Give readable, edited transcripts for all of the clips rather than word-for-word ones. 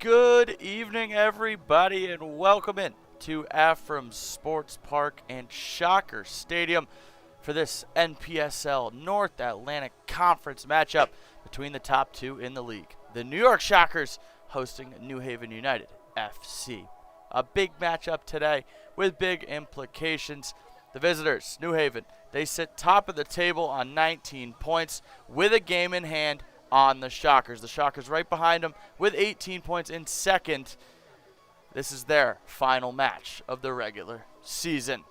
Good evening, everybody, and welcome in to Afram Sports Park and Shocker Stadium for this NPSL North Atlantic Conference matchup between the top two in the league. The New York Shockers hosting New Haven United FC. A big matchup today with big implications. The visitors, New Haven, they sit top of the table on 19 points with a game in hand on the Shockers. The Shockers right behind them with 18 points in second. This is their final match of the regular season.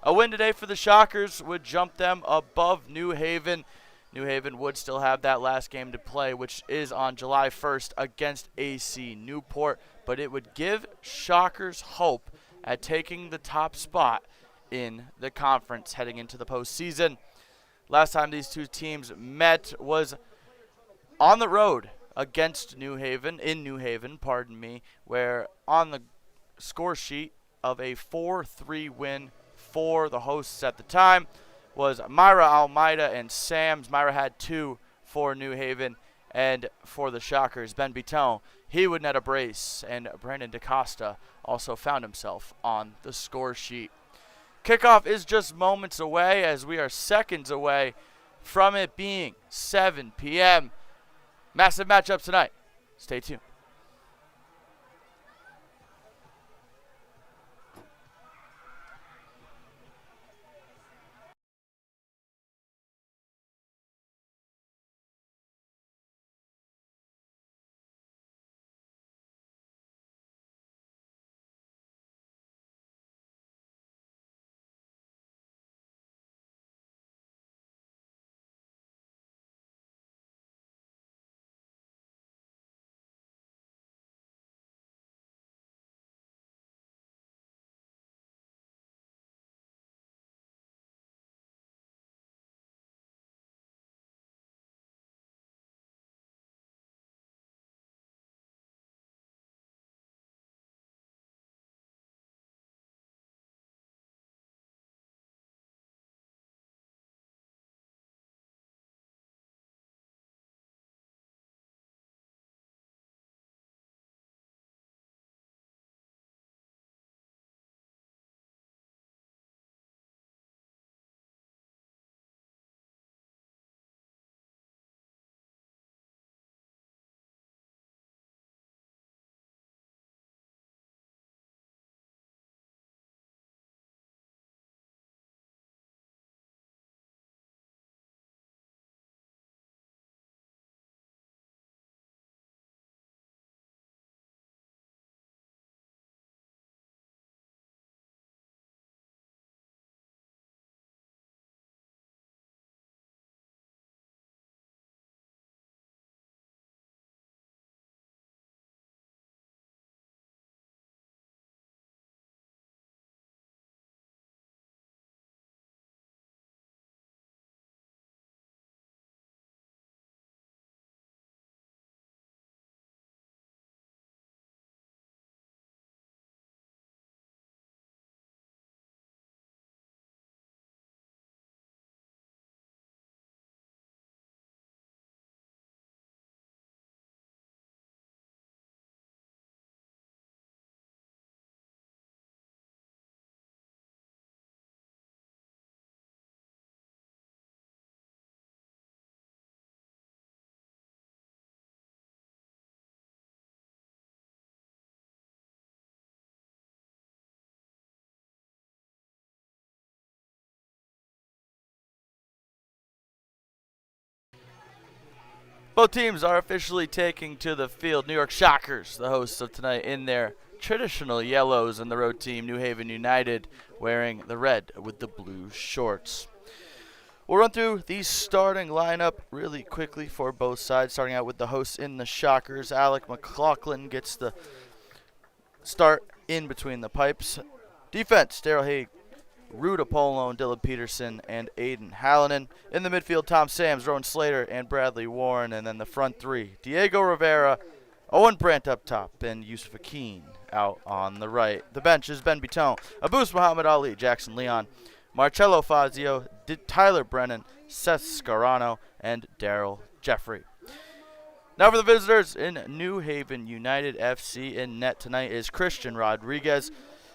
A win today for the Shockers would jump them above New Haven. New Haven would still have that last game to play, which is on July 1st against AC Newport, but it would give Shockers hope at taking the top spot in the conference heading into the postseason. Last time these two teams met was on the road against New Haven, where on the score sheet of a 4-3 win for the hosts at the time was Myra Almeida and Sams. Myra had 2 for New Haven, and for the Shockers, Ben Biton, he would net a brace, and Brandon DaCosta also found himself on the score sheet. Kickoff is just moments away, as we are seconds away from it being 7 p.m. Massive matchup tonight. Stay tuned. Both teams are officially taking to the field. New York Shockers, the hosts of tonight, in their traditional yellows, and the road team, New Haven United, wearing the red with the blue shorts. We'll run through the starting lineup really quickly for both sides, starting out with the hosts in the Shockers. Alec McLaughlin gets the start in between the pipes. Defense, Daryl Haig, Ruda Polone, Dylan Peterson, and Aiden Hallinan. In the midfield, Tom Sams, Rowan Slater, and Bradley Warren. And then the front three, Diego Rivera, Owen Brandt up top, and Yusuf Akin out on the right. The bench is Ben Biton, Abus Muhammad Ali, Jackson Leon, Marcello Fazio, Tyler Brennan, Seth Scarano, and Daryl Jeffrey. Now for the visitors in New Haven United FC, in net tonight is Christian Rodriguez.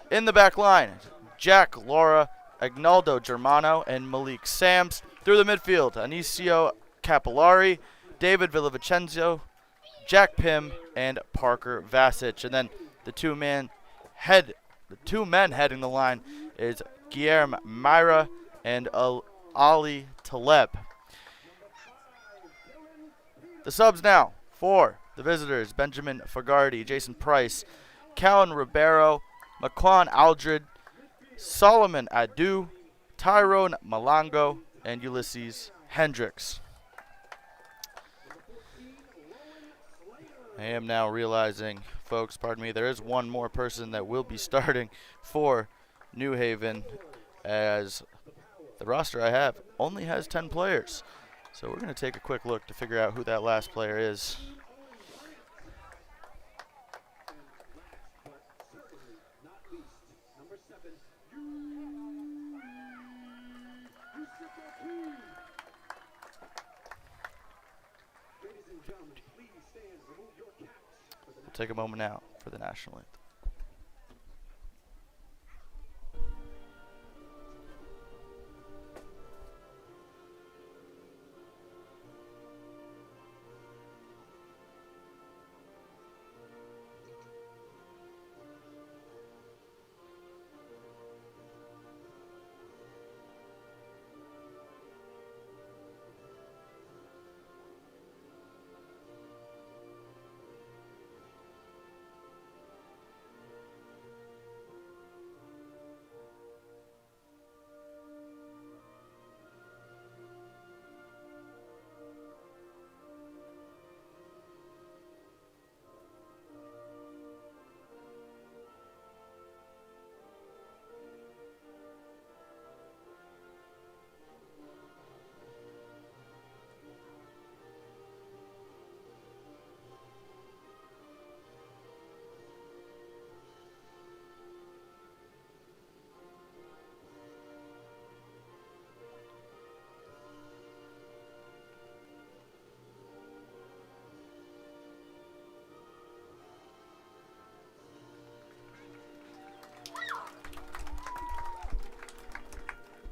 In the back line, Jack Laura, Agnaldo Germano, and Malik Sams. Through the midfield, Anicio Capillari, David Villavicencio, Jack Pym, and Parker Vasic. And then the two men heading the line is Guillermo Myra and Ali Taleb. The subs now for the visitors: Benjamin Fagardi, Jason Price, Callan Ribeiro, Maquan Aldred, Solomon Adu, Tyrone Malango, and Ulysses Hendricks. I am now realizing, folks, pardon me, there is one more person that will be starting for New Haven, as the roster I have only has 10 players. So we're going to take a quick look to figure out who that last player is. We'll take a moment now for the national anthem.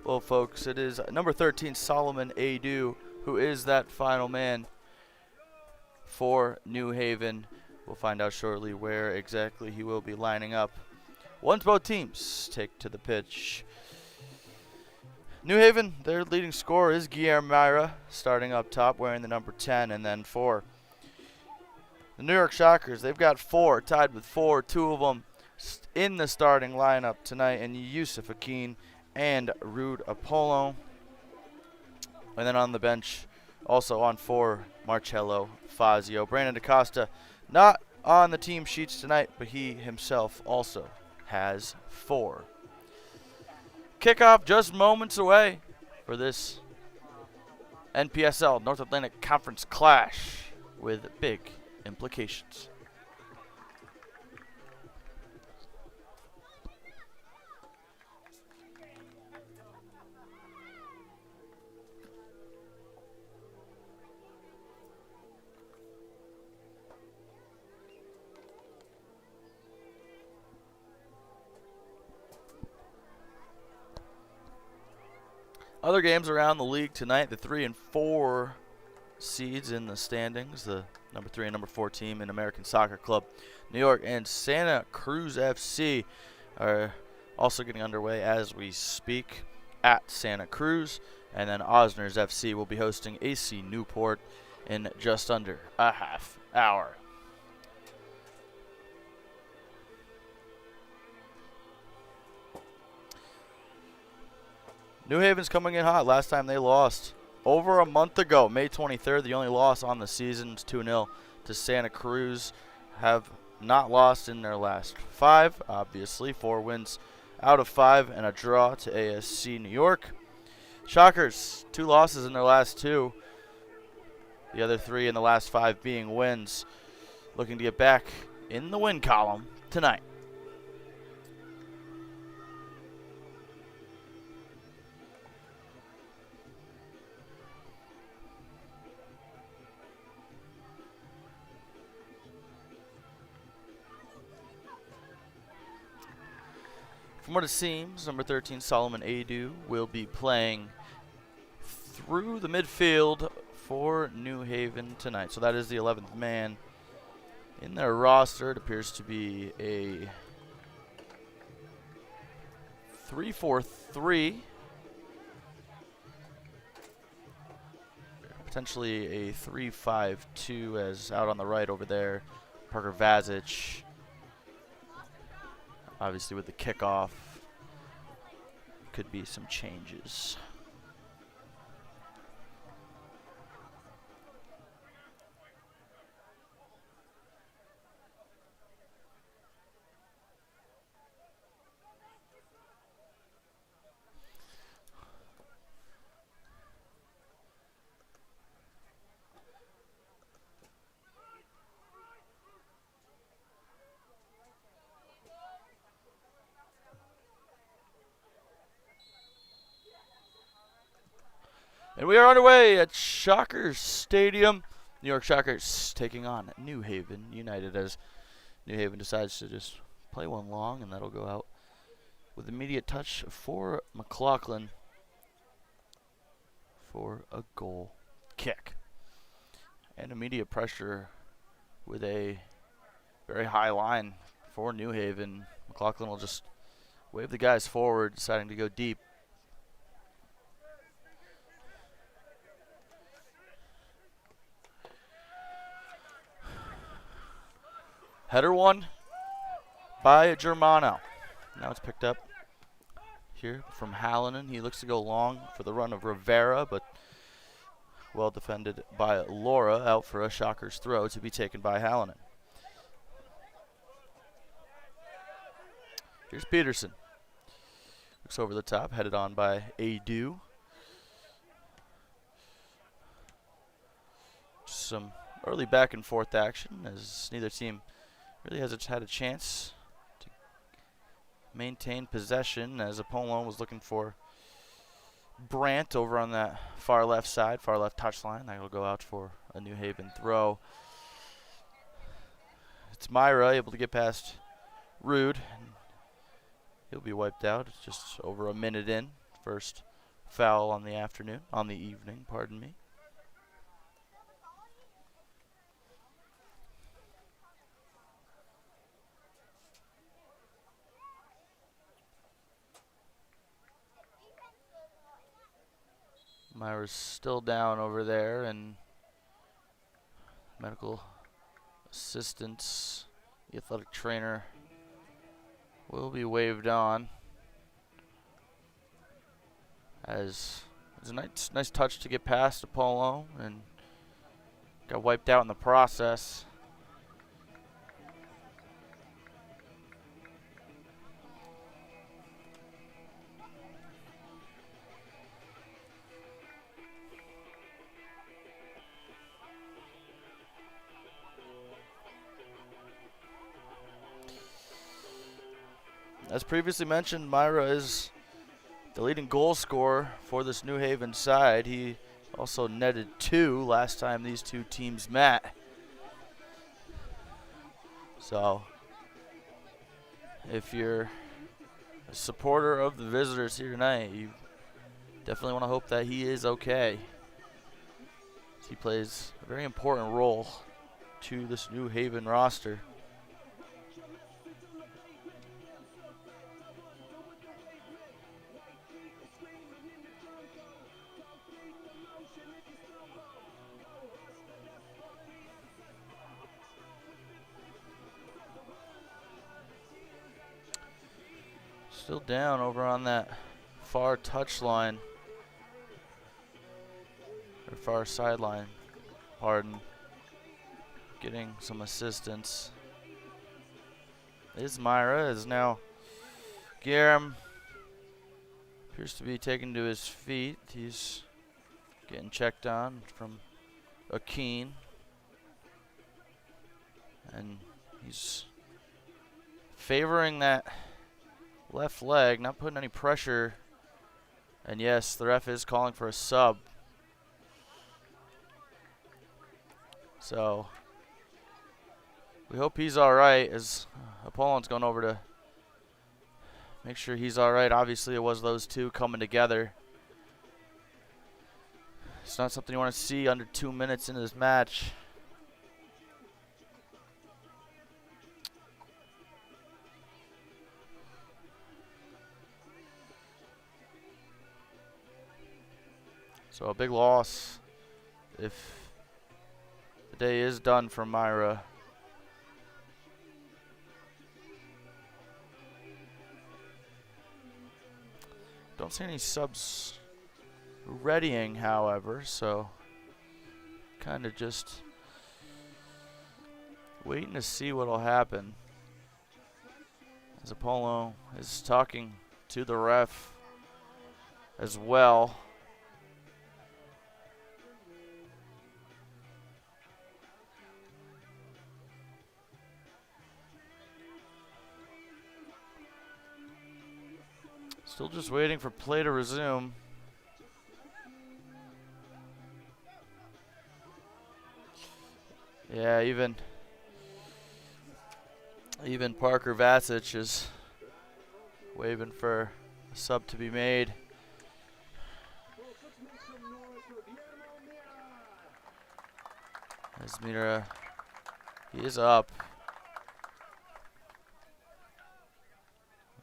Well, folks, it is number 13, Solomon Adu, who is that final man for New Haven. We'll find out shortly where exactly he will be lining up once both teams take to the pitch. New Haven, their leading scorer is Guillermo Myra, starting up top, wearing the number 10. And then for the New York Shockers, they've got 4, tied with 4, 2 of them in the starting lineup tonight, and Yusuf Akin and Rude Apollo. And then on the bench, also on 4, Marcello Fazio. Brandon DaCosta not on the team sheets tonight, but he himself also has 4. Kickoff just moments away for this NPSL North Atlantic Conference clash with big implications. Other games around the league tonight: the 3 and 4 seeds in the standings, the number 3 and number 4 team in American Soccer Club New York and Santa Cruz FC are also getting underway as we speak at Santa Cruz. And then Osners FC will be hosting AC Newport in just under a half hour. New Haven's coming in hot. Last time they lost over a month ago, May 23rd. The only loss on the season is 2-0 to Santa Cruz. Have not lost in their last 5, obviously. 4 wins out of 5 and a draw to ASC New York. Shockers, 2 losses in their last 2. The other 3 in the last 5 being wins. Looking to get back in the win column tonight. From what it seems, number 13, Solomon Adu, will be playing through the midfield for New Haven tonight. So that is the 11th man in their roster. It appears to be a 3-4-3. Potentially a 3-5-2 as out on the right over there, Parker Vazic. Obviously with the kickoff, could be some changes. And we are underway at Shockers Stadium. New York Shockers taking on New Haven United as New Haven decides to just play one long, and that'll go out with immediate touch for McLaughlin for a goal kick. And immediate pressure with a very high line for New Haven. McLaughlin will just wave the guys forward, deciding to go deep. Header one by Germano. Now it's picked up here from Hallinan. He looks to go long for the run of Rivera, but well defended by Laura, out for a Shockers throw to be taken by Hallinan. Here's Peterson. Looks over the top, headed on by Adu. Some early back and forth action as neither team really has had a chance to maintain possession, as Apollon was looking for Brandt over on that far left side, far left touchline. That will go out for a New Haven throw. It's Myra able to get past Rude. He'll be wiped out. It's just over a minute in. First foul on the evening, pardon me. Myra's still down over there, and medical assistants, the athletic trainer, will be waved on. As it's a nice touch to get past Apollo, and got wiped out in the process. As previously mentioned, Myra is the leading goal scorer for this New Haven side. He also netted 2 last time these two teams met. So, if you're a supporter of the visitors here tonight, you definitely want to hope that he is okay. He plays a very important role to this New Haven roster. Still down over on that far touchline, or far sideline, pardon. Getting some assistance is Myra, as now Garam appears to be taken to his feet. He's getting checked on from Akeen, and he's favoring that left leg, not putting any pressure. And yes, the ref is calling for a sub. So we hope he's all right, as Apollon's going over to make sure he's all right. Obviously, it was those two coming together. It's not something you want to see under 2 minutes into this match. So a big loss if the day is done for Myra. Don't see any subs readying, however, so kind of just waiting to see what'll happen. As Apollo is talking to the ref as well. Still just waiting for play to resume. Yeah, even Parker Vasic is waving for a sub to be made. As Mira, he is up.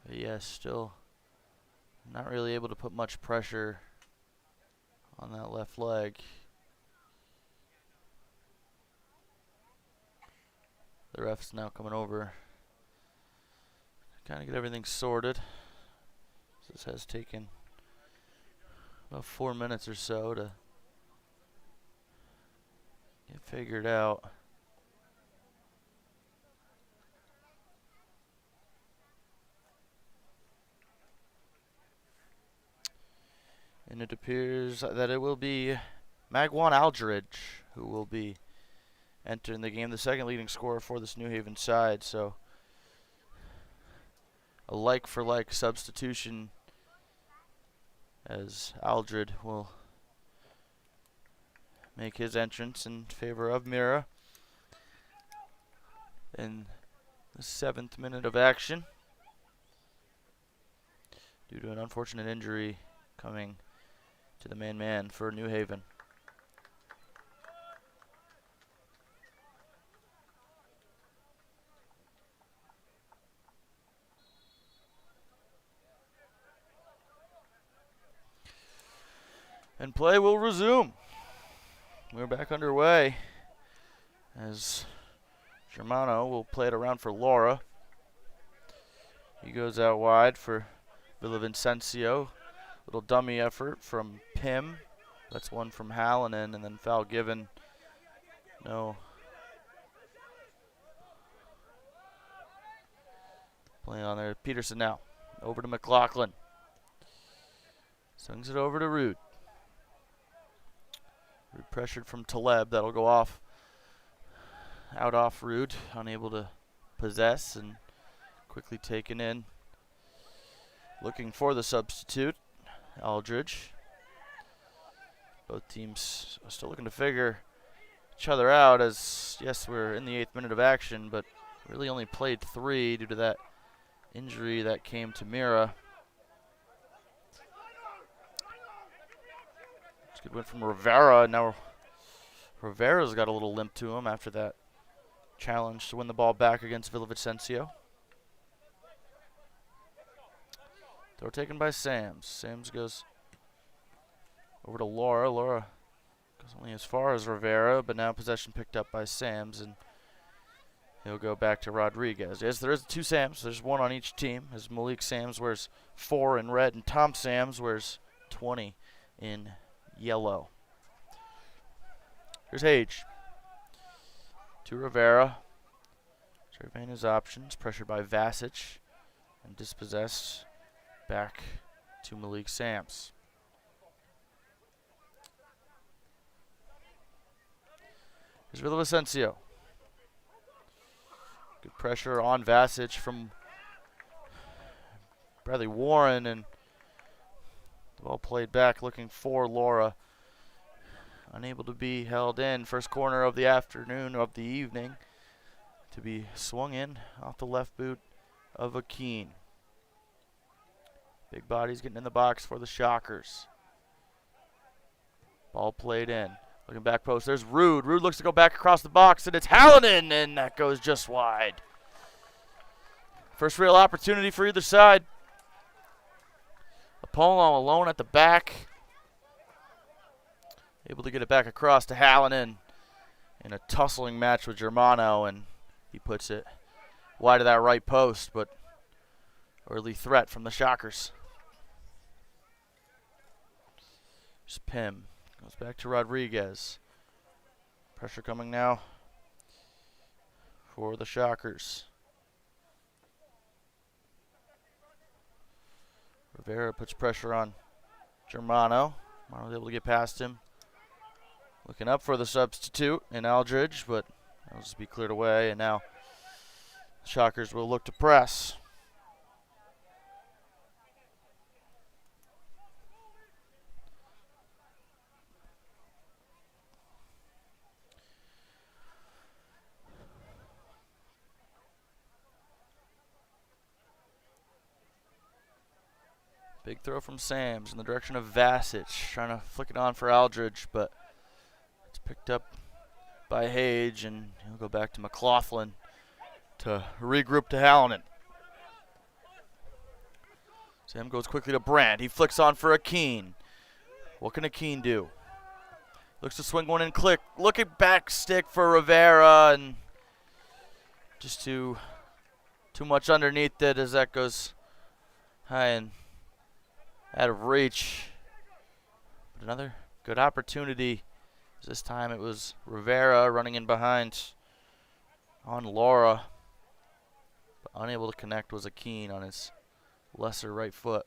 But yes, still not really able to put much pressure on that left leg. The ref's now coming over, kind of get everything sorted. This has taken about 4 minutes or so to get figured out. And it appears that it will be Magwan Aldridge who will be entering the game, the second leading scorer for this New Haven side. So a like-for-like substitution, as Aldridge will make his entrance in favor of Mira in the 7th minute of action due to an unfortunate injury coming to the main man for New Haven. And play will resume. We're back underway as Germano will play it around for Laura. He goes out wide for Villavicencio. Little dummy effort from Pim. That's one from Hallinan, and then foul given. No. Playing on there. Peterson now. Over to McLaughlin. Swings it over to Rude. Rude pressured from Taleb. That'll go off. Out off Rude. Unable to possess and quickly taken in. Looking for the substitute, Aldridge. Both teams are still looking to figure each other out, as yes, we're in the 8th minute of action, but really only played 3 due to that injury that came to Mira. It's a good win from Rivera. Now Rivera's got a little limp to him after that challenge to win the ball back against Villavicencio. Throw taken by Sams. Sams goes over to Laura. Laura goes only as far as Rivera, but now possession picked up by Sams, and he'll go back to Rodriguez. Yes, there is 2 Sams. There's one on each team, as Malik Sams wears 4 in red, and Tom Sams wears 20 in yellow. Here's Hage. To Rivera. Surveying his options. Pressured by Vasic. And dispossessed. Back to Malik Sams. Here's Villavicencio. Good pressure on Vasic from Bradley Warren, and the ball played back looking for Laura. Unable to be held in. First corner of the afternoon, of the evening, to be swung in off the left boot of Akeen. Big bodies getting in the box for the Shockers. Ball played in. Looking back post. There's Rude. Rude looks to go back across the box, and it's Hallinan, and that goes just wide. First real opportunity for either side. Apollo alone at the back. Able to get it back across to Hallinan in a tussling match with Germano, and he puts it wide of that right post, but early threat from the Shockers. There's Pim. Goes back to Rodriguez. Pressure coming now for the Shockers. Rivera puts pressure on Germano. Germano's able to get past him. Looking up for the substitute in Aldridge, but that'll just be cleared away, and now the Shockers will look to press. Big throw from Sams in the direction of Vasic, trying to flick it on for Aldridge, but it's picked up by Hage, and he'll go back to McLaughlin to regroup to Hallinan. Sam goes quickly to Brandt. He flicks on for Akeen. What can Akeen do? Looks to swing one in click. Looking back stick for Rivera, and just too much underneath it as that goes high and out of reach. But another good opportunity. This time it was Rivera running in behind on Laura, but unable to connect was Akeen on his lesser right foot.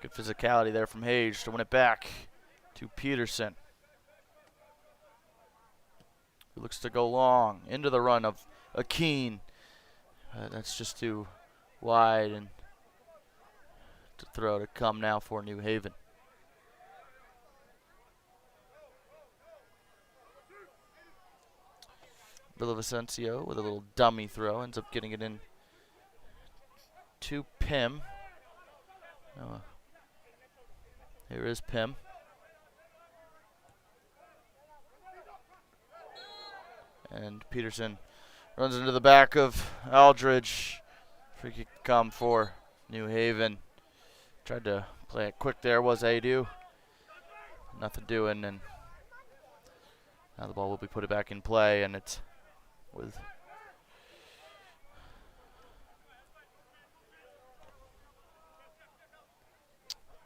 Good physicality there from Hage to win it back to Peterson, who looks to go long into the run of Akeen. That's just too wide, and to throw to come now for New Haven. Villavicencio with a little dummy throw, ends up getting it in to Pim. Here is Pim. And Peterson runs into the back of Aldridge. Free kick come for New Haven. Tried to play it quick there, was Adu. Nothing doing, and now the ball will be put back in play, and it's with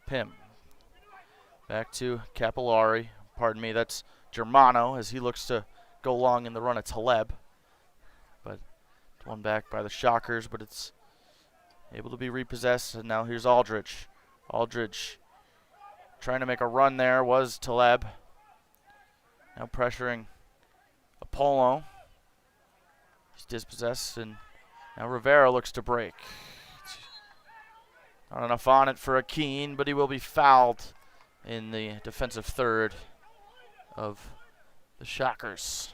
Pim. Back to Capillari. Pardon me, that's Germano as he looks to go long in the run at Taleb. But it's won back by the Shockers, but it's able to be repossessed, and now here's Aldridge. Aldridge trying to make a run there was Taleb. Now pressuring Apollo. He's dispossessed, and now Rivera looks to break. Not enough on it for Akeen, but he will be fouled in the defensive third of the Shockers.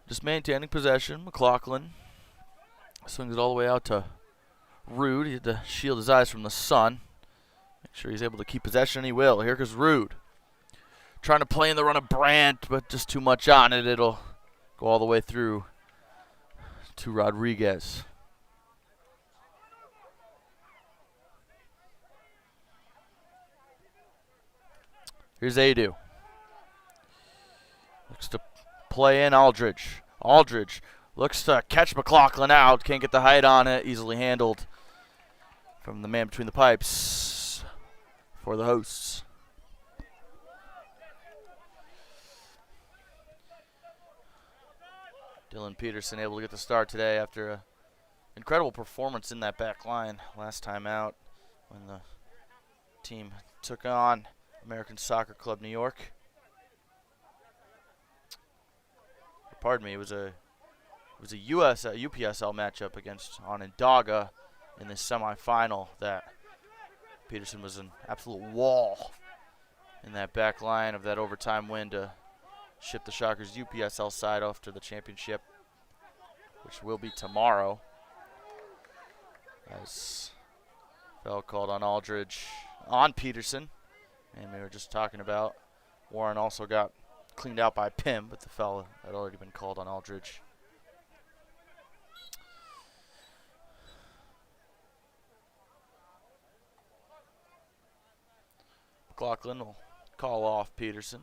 Just maintaining possession. McLaughlin swings it all the way out to Rude. He had to shield his eyes from the sun. Make sure he's able to keep possession. He will. Here goes Rude. Trying to play in the run of Brandt, but just too much on it. It'll go all the way through to Rodriguez. Here's Adu. Looks to play in Aldridge. Aldridge looks to catch McLaughlin out. Can't get the height on it. Easily handled from the man between the pipes for the hosts. Dylan Peterson able to get the start today after an incredible performance in that back line last time out when the team took on American Soccer Club New York. pardon me, it was a UPSL matchup against Onondaga in the semifinal that Peterson was an absolute wall in that back line of that overtime win to ship the Shockers UPSL side off to the championship, which will be tomorrow. As foul called on Aldridge on Peterson, and we were just talking about Warren also got cleaned out by Pim, but the foul had already been called on Aldridge. McLaughlin will call off Peterson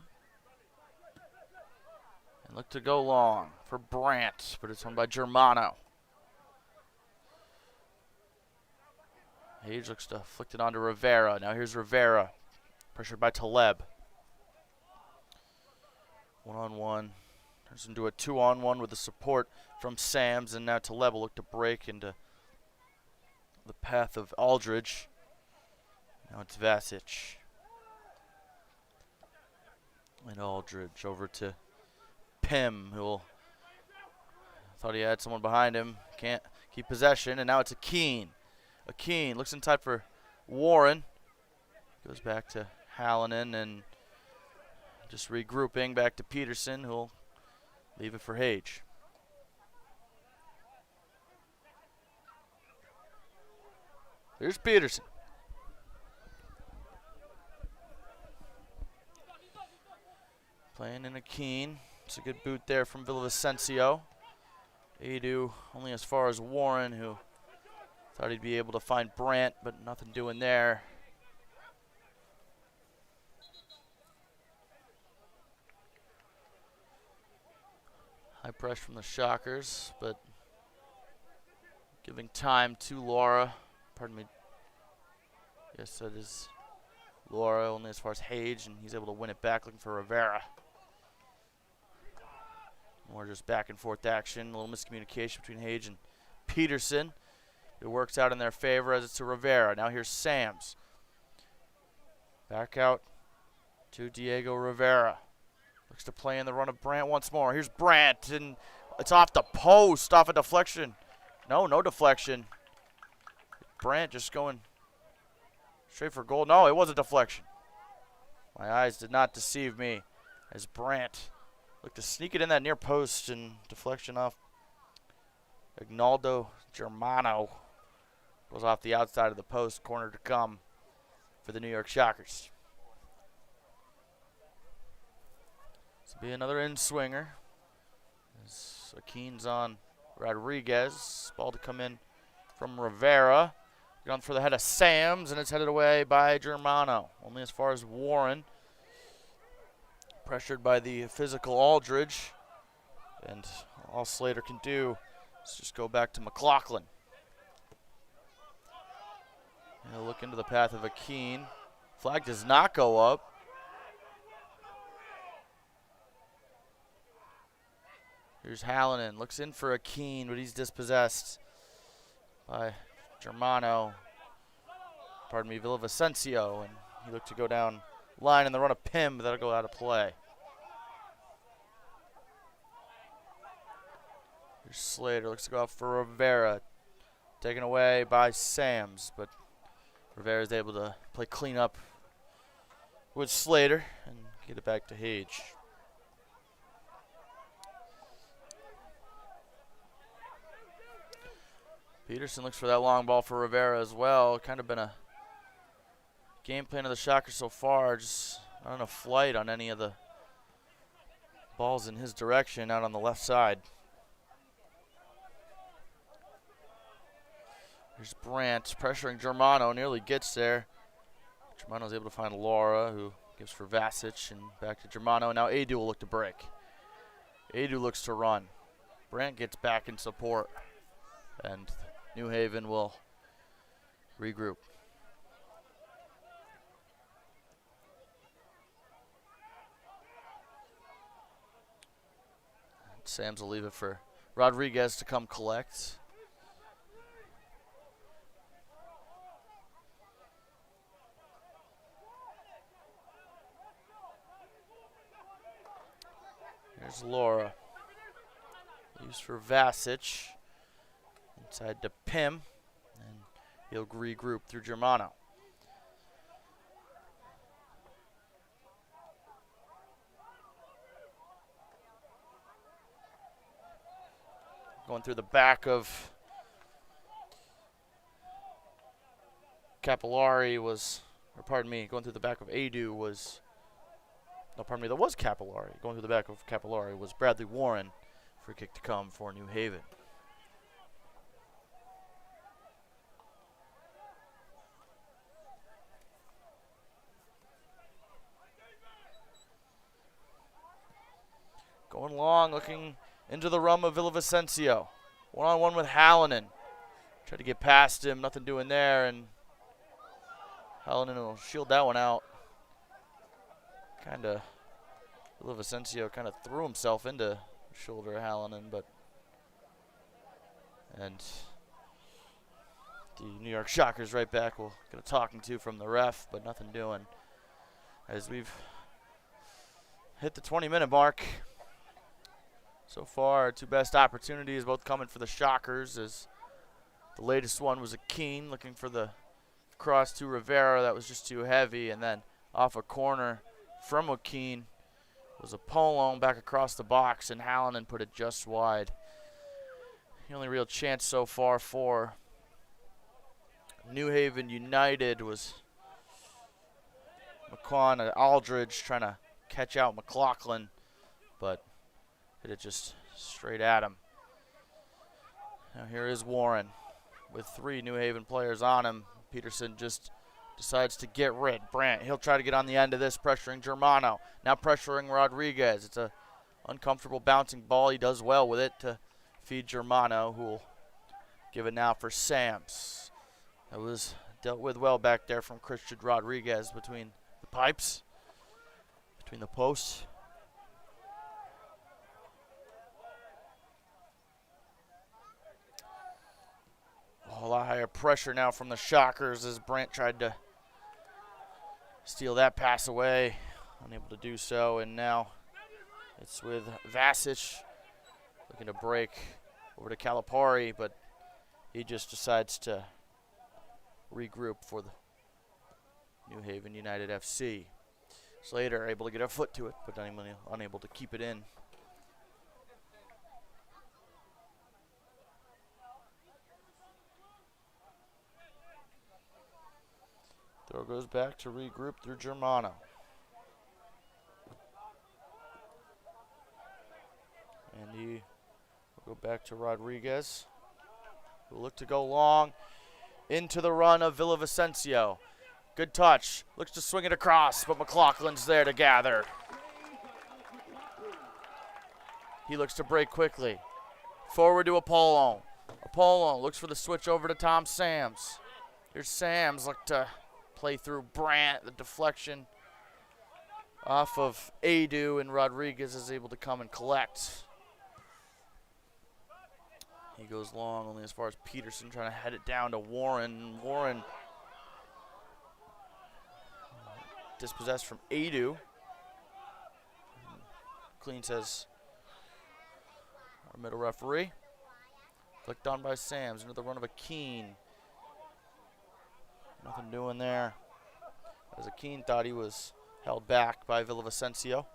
and look to go long for Brandt, but it's won by Germano. Hage looks to flick it onto Rivera. Now here's Rivera, pressured by Taleb. 1-on-1. Turns into a 2-on-1 with the support from Sams, and now Taleb will look to break into the path of Aldridge. Now it's Vasic. And Aldridge over to Pim, who thought he had someone behind him. Can't keep possession, and now it's Akeen. Akeen looks inside for Warren. Goes back to Hallinan and just regrouping back to Peterson, who'll leave it for Hage. Here's Peterson. Playing in Akeen. It's a good boot there from Villavicencio. Adu only as far as Warren, who thought he'd be able to find Brandt, but nothing doing there. High press from the Shockers, but giving time to Laura. Pardon me. Yes, that is Laura, only as far as Hage, and he's able to win it back, looking for Rivera. More just back and forth action, a little miscommunication between Hage and Peterson. It works out in their favor as it's to Rivera. Now here's Sams. Back out to Diego Rivera. Looks to play in the run of Brandt once more. Here's Brandt, and it's off the post, off a deflection. No deflection. Brandt just going straight for goal. No, it was a deflection. My eyes did not deceive me as Brandt looked to sneak it in that near post, and deflection off Agnaldo Germano. Goes off the outside of the post, corner to come for the New York Shockers. This will be another in-swinger. As Akeen's on Rodriguez. Ball to come in from Rivera. Gone for the head of Sams, and it's headed away by Germano. Only as far as Warren. Pressured by the physical Aldridge. And all Slater can do is just go back to McLaughlin. And he'll look into the path of Akeen. Flag does not go up. Here's Hallinan. Looks in for Akeen, but he's dispossessed by Germano. Pardon me, Villavicencio. And he looked to go down line in the run of Pim, but that'll go out of play. Here's Slater. Looks to go out for Rivera. Taken away by Sams, but Rivera is able to play cleanup with Slater and get it back to Hage. Peterson looks for that long ball for Rivera as well. Kind of been a game plan of the Shockers so far, just not on a flight on any of the balls in his direction out on the left side. Here's Brandt pressuring Germano, nearly gets there. Germano's able to find Laura, who gives for Vasic, and back to Germano. Now Adu will look to break. Adu looks to run. Brandt gets back in support, and New Haven will regroup. Sams will leave it for Rodriguez to come collect. Here's Laura. Used for Vasic. Inside to Pim. And he'll regroup through Germano. Going through the back of Capillari was, or pardon me, going through the back of Adu was, no, pardon me, that was Capillari. Going through the back of Capillari was Bradley Warren. Free kick to come for New Haven. Going long, looking into the run of Villavicencio. One-on-one with Hallinan. Tried to get past him, nothing doing there, and Hallinan will shield that one out. Villavicencio kind of threw himself into the shoulder of Hallinan, and the New York Shockers right back will get a talking to from the ref, but nothing doing. As we've hit the 20-minute mark. So far, our two best opportunities both coming for the Shockers, as the latest one was a Keene looking for the cross to Rivera. That was just too heavy, and then off a corner from Keene was a Polone back across the box, and Hallinan put it just wide. The only real chance so far for New Haven United was McQuan Aldridge trying to catch out McLaughlin, but hit it just straight at him. Now here is Warren with 3 New Haven players on him. Peterson just decides to get rid. Brandt, he'll try to get on the end of this, pressuring Germano. Now pressuring Rodriguez. It's a uncomfortable bouncing ball. He does well with it to feed Germano, who will give it now for Sams. That was dealt with well back there from Christian Rodriguez between the pipes, between the posts. A lot higher pressure now from the Shockers as Brandt tried to steal that pass away. Unable to do so, and now it's with Vasic looking to break over to Calipari, but he just decides to regroup for the New Haven United FC. Slater able to get a foot to it, but unable to keep it in. Throw goes back to regroup through Germano. And he will go back to Rodriguez, who will look to go long into the run of Villavicencio. Good touch. Looks to swing it across, but McLaughlin's there to gather. He looks to break quickly. Forward to Apollo. Apollo looks for the switch over to Tom Sams. Here's Sams, look to play through Brandt. The deflection off of Adu, and Rodriguez is able to come and collect. He goes long only as far as Peterson, trying to head it down to Warren. Warren dispossessed from Adu. Clean says our middle referee. Flicked on by Sams into the run of a Keene. Nothing doing there. As Keene thought he was held back by Villavicencio.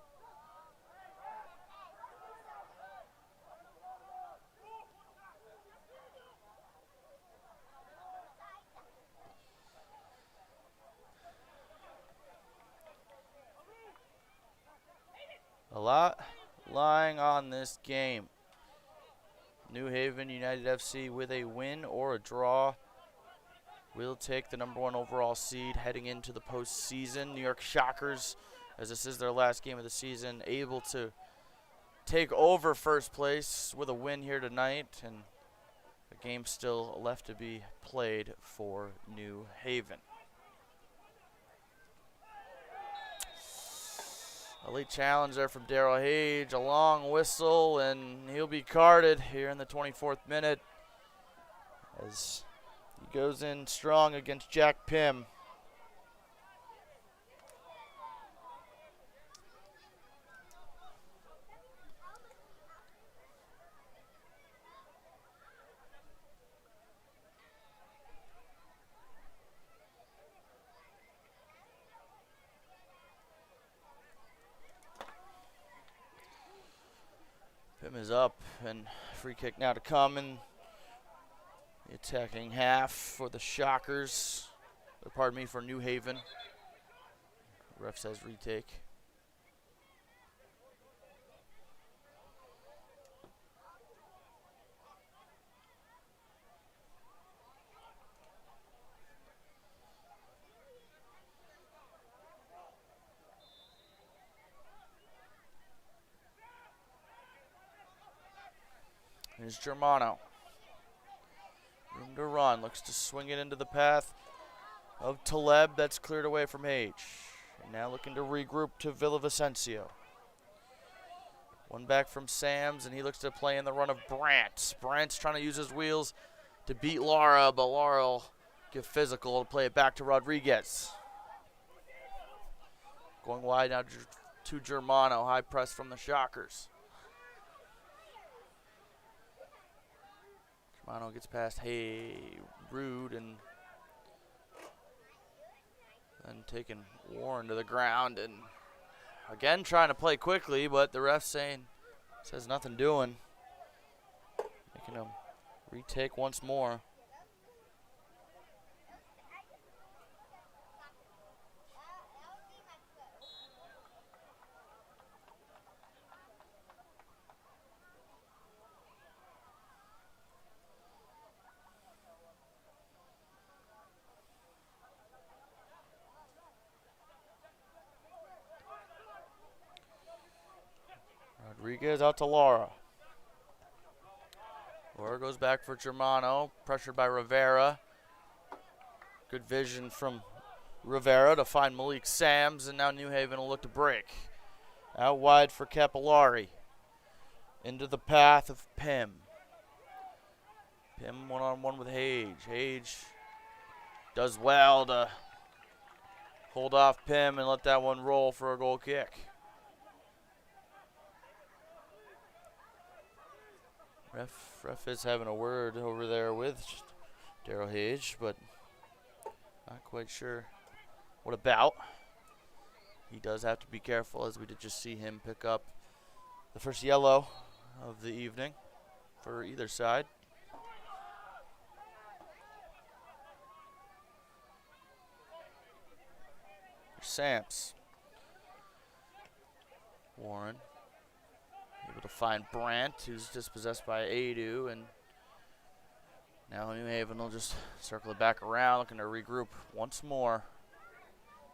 A lot lying on this game. New Haven United FC with a win or a draw will take the #1 overall seed heading into the postseason. New York Shockers, as this is their last game of the season, able to take over first place with a win here tonight, and a game still left to be played for New Haven. A late challenge there from Daryl Hage, a long whistle, and he'll be carded here in the 24th minute as he goes in strong against Jack Pim. is up, and free kick now to come in the attacking half for the Shockers. Or pardon me, for New Haven. Ref says retake. Here's Germano. Room to run. Looks to swing it into the path of Taleb. That's cleared away from Hage. And now looking to regroup to Villavicencio. One back from Sams, and he looks to play in the run of Brandt. Brandt's trying to use his wheels to beat Lara, but Lara will get physical to play it back to Rodriguez. Going wide now to Germano. High press from the Shockers. Germano gets past Rude and then taking Warren to the ground, and again trying to play quickly, but the ref says nothing doing. Making him retake once more. Rodriguez out to Lara. Lara goes back for Germano, pressured by Rivera. Good vision from Rivera to find Malik Sams, and now New Haven will look to break. Out wide for Capillari. Into the path of Pym. Pym one-on-one with Hage. Hage does well to hold off Pym and let that one roll for a goal kick. Ref is having a word over there with Daryl Hage, but not quite sure what about. He does have to be careful, as we did just see him pick up the first yellow of the evening for either side. Sams. Warren able to find Brandt, who's dispossessed by Adu, and now New Haven will just circle it back around, looking to regroup once more.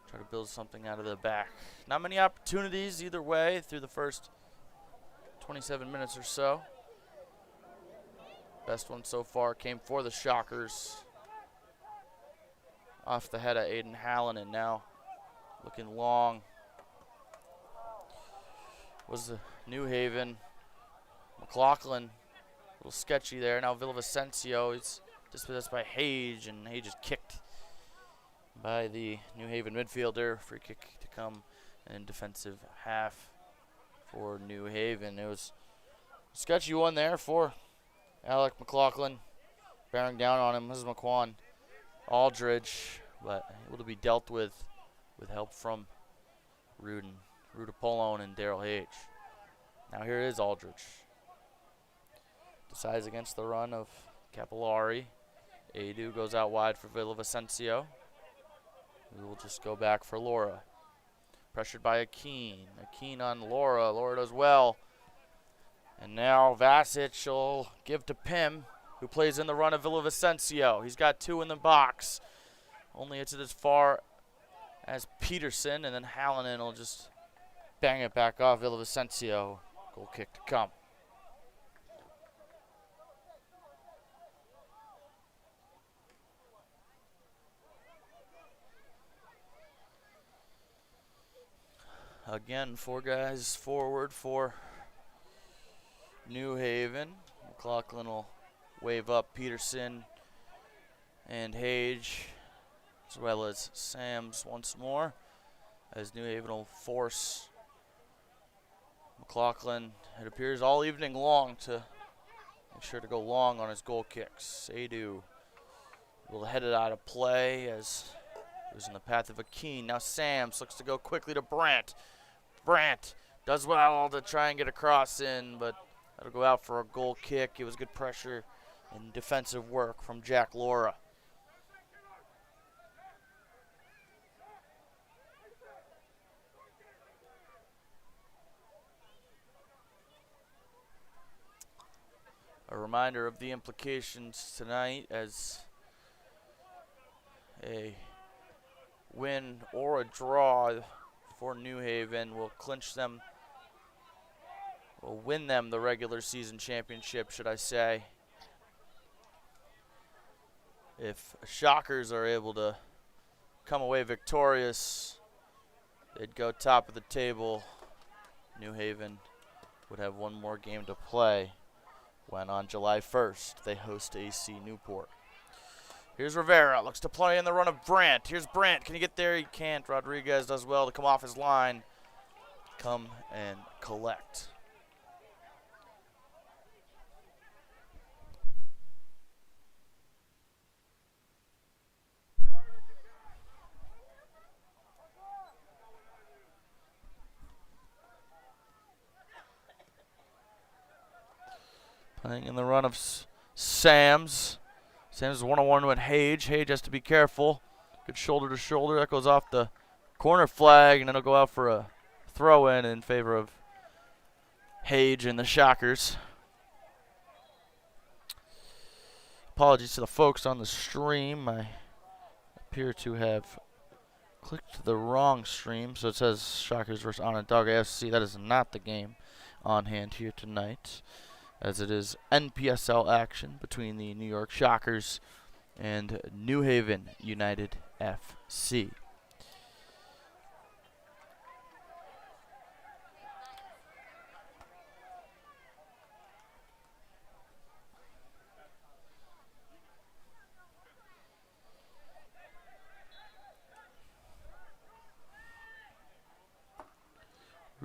Try to build something out of the back. Not many opportunities either way through the first 27 minutes or so. Best one so far came for the Shockers. Off the head of Aiden Hallinan, now looking long was the New Haven. McLaughlin, a little sketchy there. Now Villavicencio, he's dispossessed by Hage, and Hage is kicked by the New Haven midfielder. Free kick to come in defensive half for New Haven. It was a sketchy one there for Alec McLaughlin. Bearing down on him, this is McQuan Aldridge, but able to be dealt with help from Rude Apollon and Daryl Hage. Now here is Aldridge. Decides against the run of Capillari. Adu goes out wide for Villavicencio. We will just go back for Laura. Pressured by Akeen. Akeen on Laura. Laura does well. And now Vasic will give to Pym, who plays in the run of Villavicencio. He's got two in the box. Only hits it as far as Peterson, and then Hallinan will just bang it back off Villavicencio. Goal kick to come. Again, four guys forward for New Haven. McLaughlin will wave up Peterson and Hage, as well as Sams once more, as New Haven will force McLaughlin, it appears, all evening long to make sure to go long on his goal kicks. Adu will head it out of play as it was in the path of Akeen. Now Sams looks to go quickly to Brandt. Brandt does well to try and get a cross in, but That'll go out for a goal kick. It was good pressure and defensive work from Jack Laura. A reminder of the implications tonight, as a win or a draw for New Haven will clinch them, will win them the regular season championship, should I say. If Shockers are able to come away victorious, they'd go top of the table. New Haven would have one more game to play when on July 1st they host AC Newport. Here's Rivera, looks to play in the run of Brandt. Here's Brandt, can he get there? He can't. Rodriguez does well to come off his line, come and collect. Playing in the run of Sams. Sams one-on-one with Hage. Hage has to be careful. Good shoulder to shoulder. That goes off the corner flag, and then it'll go out for a throw-in in favor of Hage and the Shockers. Apologies to the folks on the stream. I appear to have clicked the wrong stream, so it says Shockers versus Onondaga FC. That is not the game on hand here tonight, as it is NPSL action between the New York Shockers and New Haven United FC.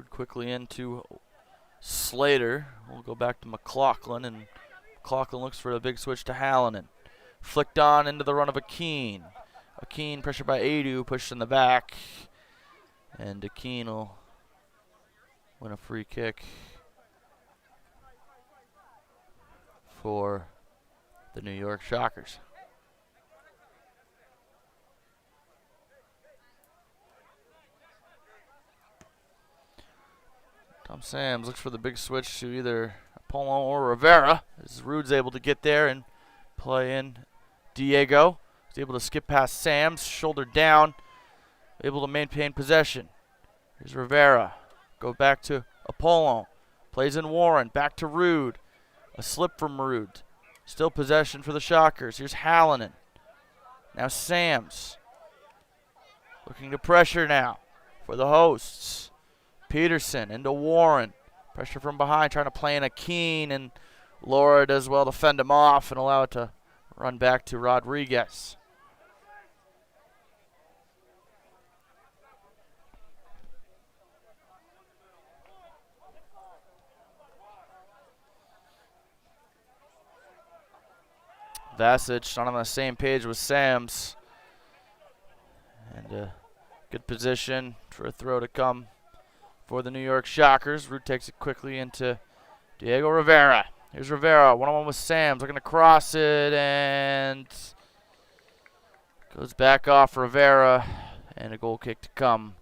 Quickly into Slater. We'll go back to McLaughlin, and McLaughlin looks for a big switch to Hallinan. Flicked on into the run of Akeen. Akeen pressured by Adu, pushed in the back, and Akeen will win a free kick for the New York Shockers. Tom Sams looks for the big switch to either Apollo or Rivera, as Rude's able to get there and play in Diego. He's able to skip past Sams, shoulder down, able to maintain possession. Here's Rivera. Go back to Apollo. Plays in Warren. Back to Rude. A slip from Rude. Still possession for the Shockers. Here's Hallinan. Now Sams. Looking to pressure now for the hosts. Peterson into Warren. Pressure from behind, trying to play in Akeen, and Laura does well to fend him off and allow it to run back to Rodriguez. Vasic not on the same page with Sams. And a good position for a throw to come for the New York Shockers. Root takes it quickly into Diego Rivera. Here's Rivera, one-on-one with Sams, looking to cross it, and goes back off Rivera, and a goal kick to come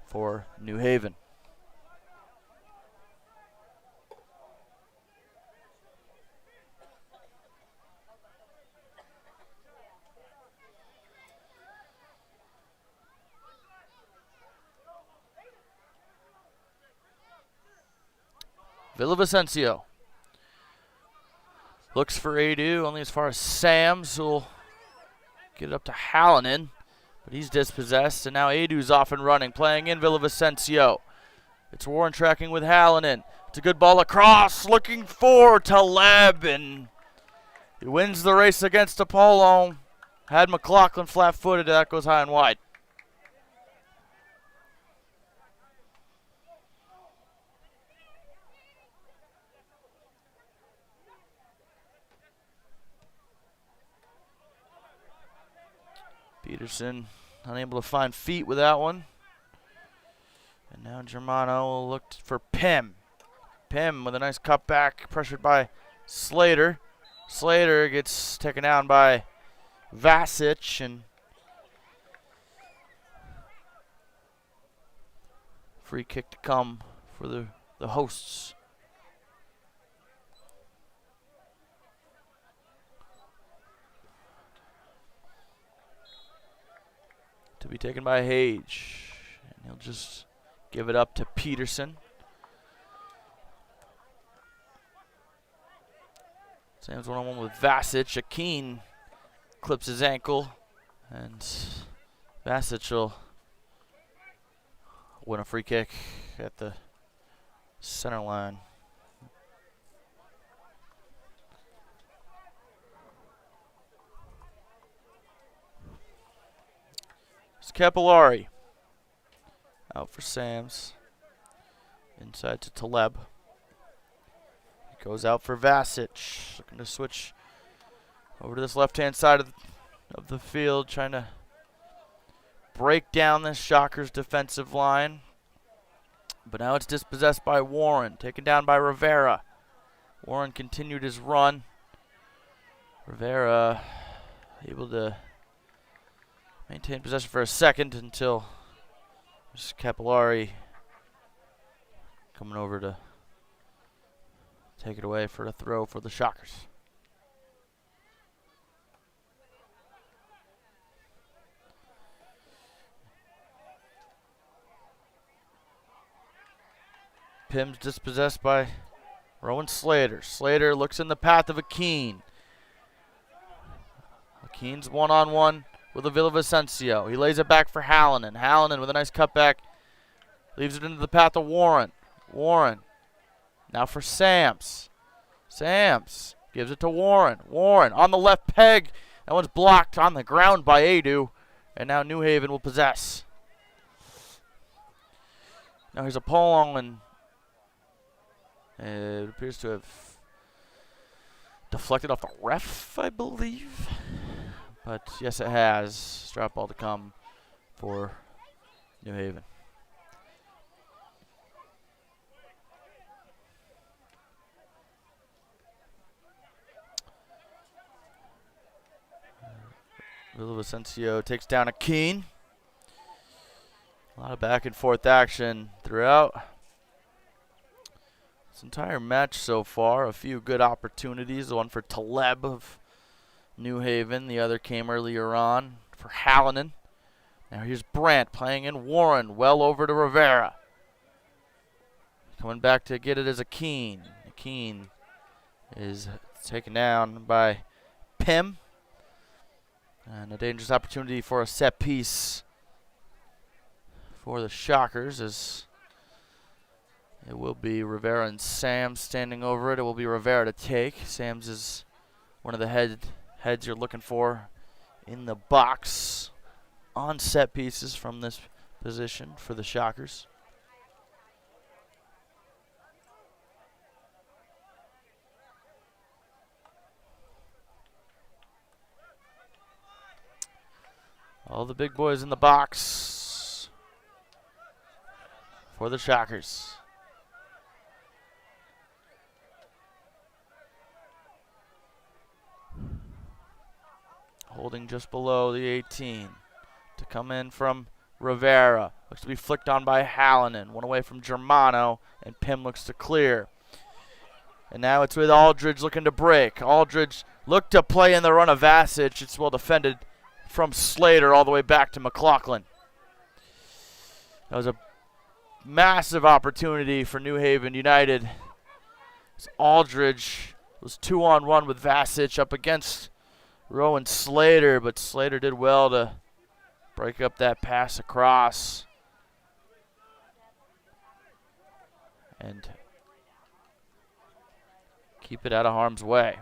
for New Haven. Villavicencio looks for Adu, only as far as Sams, who'll get it up to Hallinan, but he's dispossessed, and now Adu's off and running, playing in Villavicencio. It's Warren tracking with Hallinan. It's a good ball across, looking for Taleb, and he wins the race against Apollo. Had McLaughlin flat-footed, that goes high and wide. Peterson unable to find feet with that one. And now Germano will look for Pim. Pim with a nice cutback, pressured by Slater. Slater gets taken down by Vasic, and free kick to come for the hosts. To be taken by Hage, and he'll just give it up to Peterson. Sam's one-on-one with Vasic. Akeen clips his ankle, and Vasic will win a free kick at the center line. It's Capillari out for Sam's. Inside to Taleb. He goes out for Vasic. Looking to switch over to this left-hand side of the field, trying to break down this Shockers defensive line. But now it's dispossessed by Warren, taken down by Rivera. Warren continued his run. Rivera able to maintain possession for a second until Capillari coming over to take it away for the throw for the Shockers. Pim's dispossessed by Rowan Slater. Slater looks in the path of Akeen. Akeen's one-on-one with Villavicencio. He lays it back for Hallinan. Hallinan with a nice cutback leaves it into the path of Warren. Warren now for Sams. Sams gives it to Warren. Warren on the left peg. That one's blocked on the ground by Adu. And now New Haven will possess. Now here's a pull, and it appears to have deflected off the ref, I believe. But yes, it has. Drop ball to come for New Haven. Villavicencio takes down Akeen. A lot of back and forth action throughout this entire match so far. A few good opportunities. The one for Taleb of New Haven. The other came earlier on for Hallinan. Now here's Brandt playing in Warren. Well over to Rivera. Coming back to get it as Akeen. Akeen is taken down by Pim. And a dangerous opportunity for a set piece for the Shockers, as it will be Rivera and Sams standing over it. It will be Rivera to take. Sams is one of the heads you're looking for in the box on set pieces from this position for the Shockers. All the big boys in the box for the Shockers. Holding just below the 18 to come in from Rivera. Looks to be flicked on by Hallinan. One away from Germano, and Pim looks to clear. And now it's with Aldridge looking to break. Aldridge looked to play in the run of Vasic. It's well defended from Slater all the way back to McLaughlin. That was a massive opportunity for New Haven United. Aldridge was 2-on-1 with Vasic up against Rowan Slater, but Slater did well to break up that pass across and keep it out of harm's way.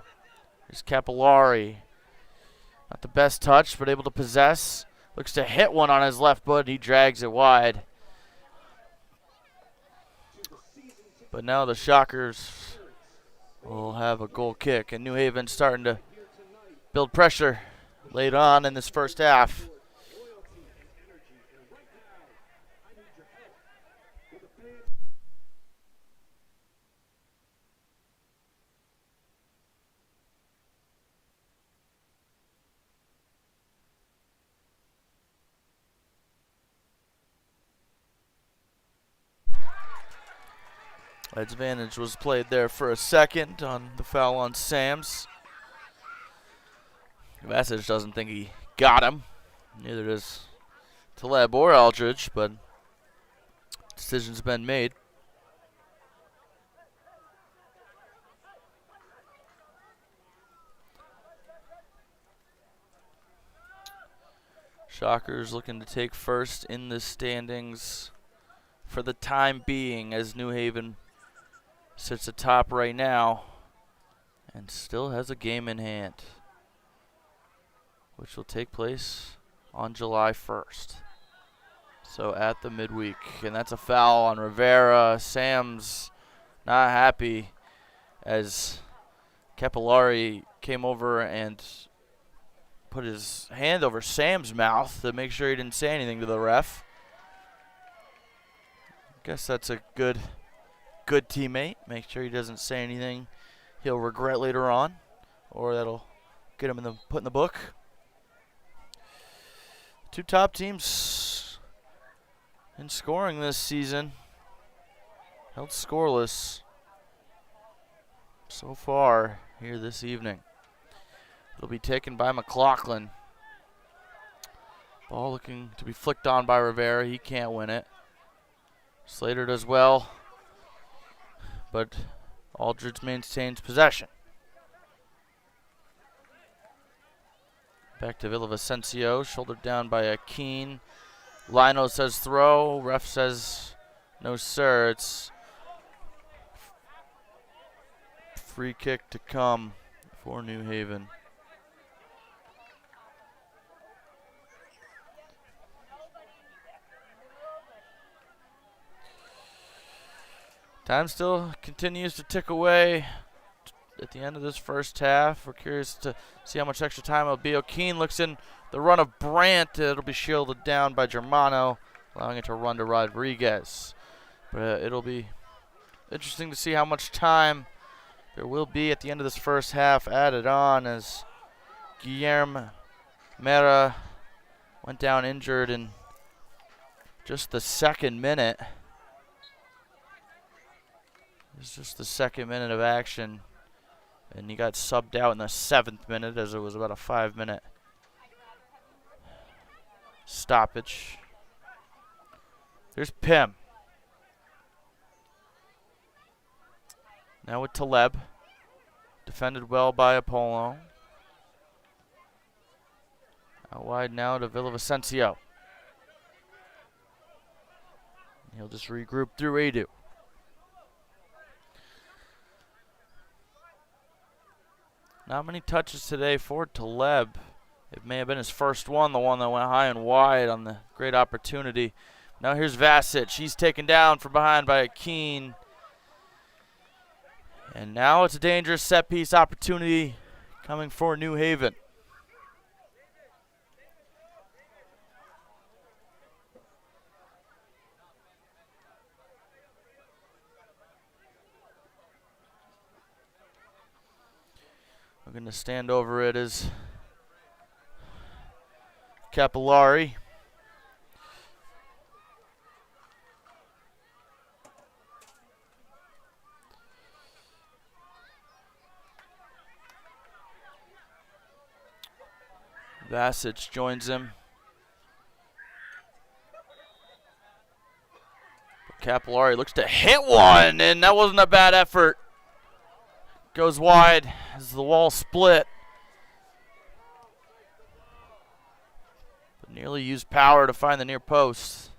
Here's Capillari. Not the best touch, but able to possess. Looks to hit one on his left foot. He drags it wide. But now the Shockers will have a goal kick, and New Haven starting to build pressure late on in this first half. Advantage was played there for a second on the foul on Sams. Vasich doesn't think he got him. Neither does Taleb or Aldridge, but decision's been made. Shockers looking to take first in the standings for the time being, as New Haven sits atop right now and still has a game in hand, which will take place on July 1st. So at the midweek. And that's a foul on Rivera. Sam's not happy as Capillari came over and put his hand over Sam's mouth to make sure he didn't say anything to the ref. Guess that's a good teammate. Make sure he doesn't say anything he'll regret later on, or that'll get him put in the book. Two top teams in scoring this season held scoreless so far here this evening. It'll be taken by McLaughlin. Ball looking to be flicked on by Rivera. He can't win it. Slater does well, but Aldridge maintains possession. Back to Villavicencio, shouldered down by Akeen. Lino says throw. Ref says no, sir. It's free kick to come for New Haven. Time still continues to tick away at the end of this first half. We're curious to see how much extra time it'll be. O'Keen looks in the run of Brandt. It'll be shielded down by Germano, allowing it to run to Rodriguez. But it'll be interesting to see how much time there will be at the end of this first half added on, as Guillermo Mera went down injured in just the second minute. It's just the second minute of action, and he got subbed out in the 7th minute, as it was about a 5-minute stoppage. There's Pim. Now with Taleb. Defended well by Apollo. Out wide now to Villavicencio. He'll just regroup through Adu. Not many touches today for Taleb. It may have been his first one, the one that went high and wide on the great opportunity. Now here's Vasich. He's taken down from behind by Akeen. And now it's a dangerous set-piece opportunity coming for New Haven. We're going to stand over it as Capillari. Vasich joins him. Capillari looks to hit one, and that wasn't a bad effort. Goes wide as the wall split. But nearly used power to find the near post.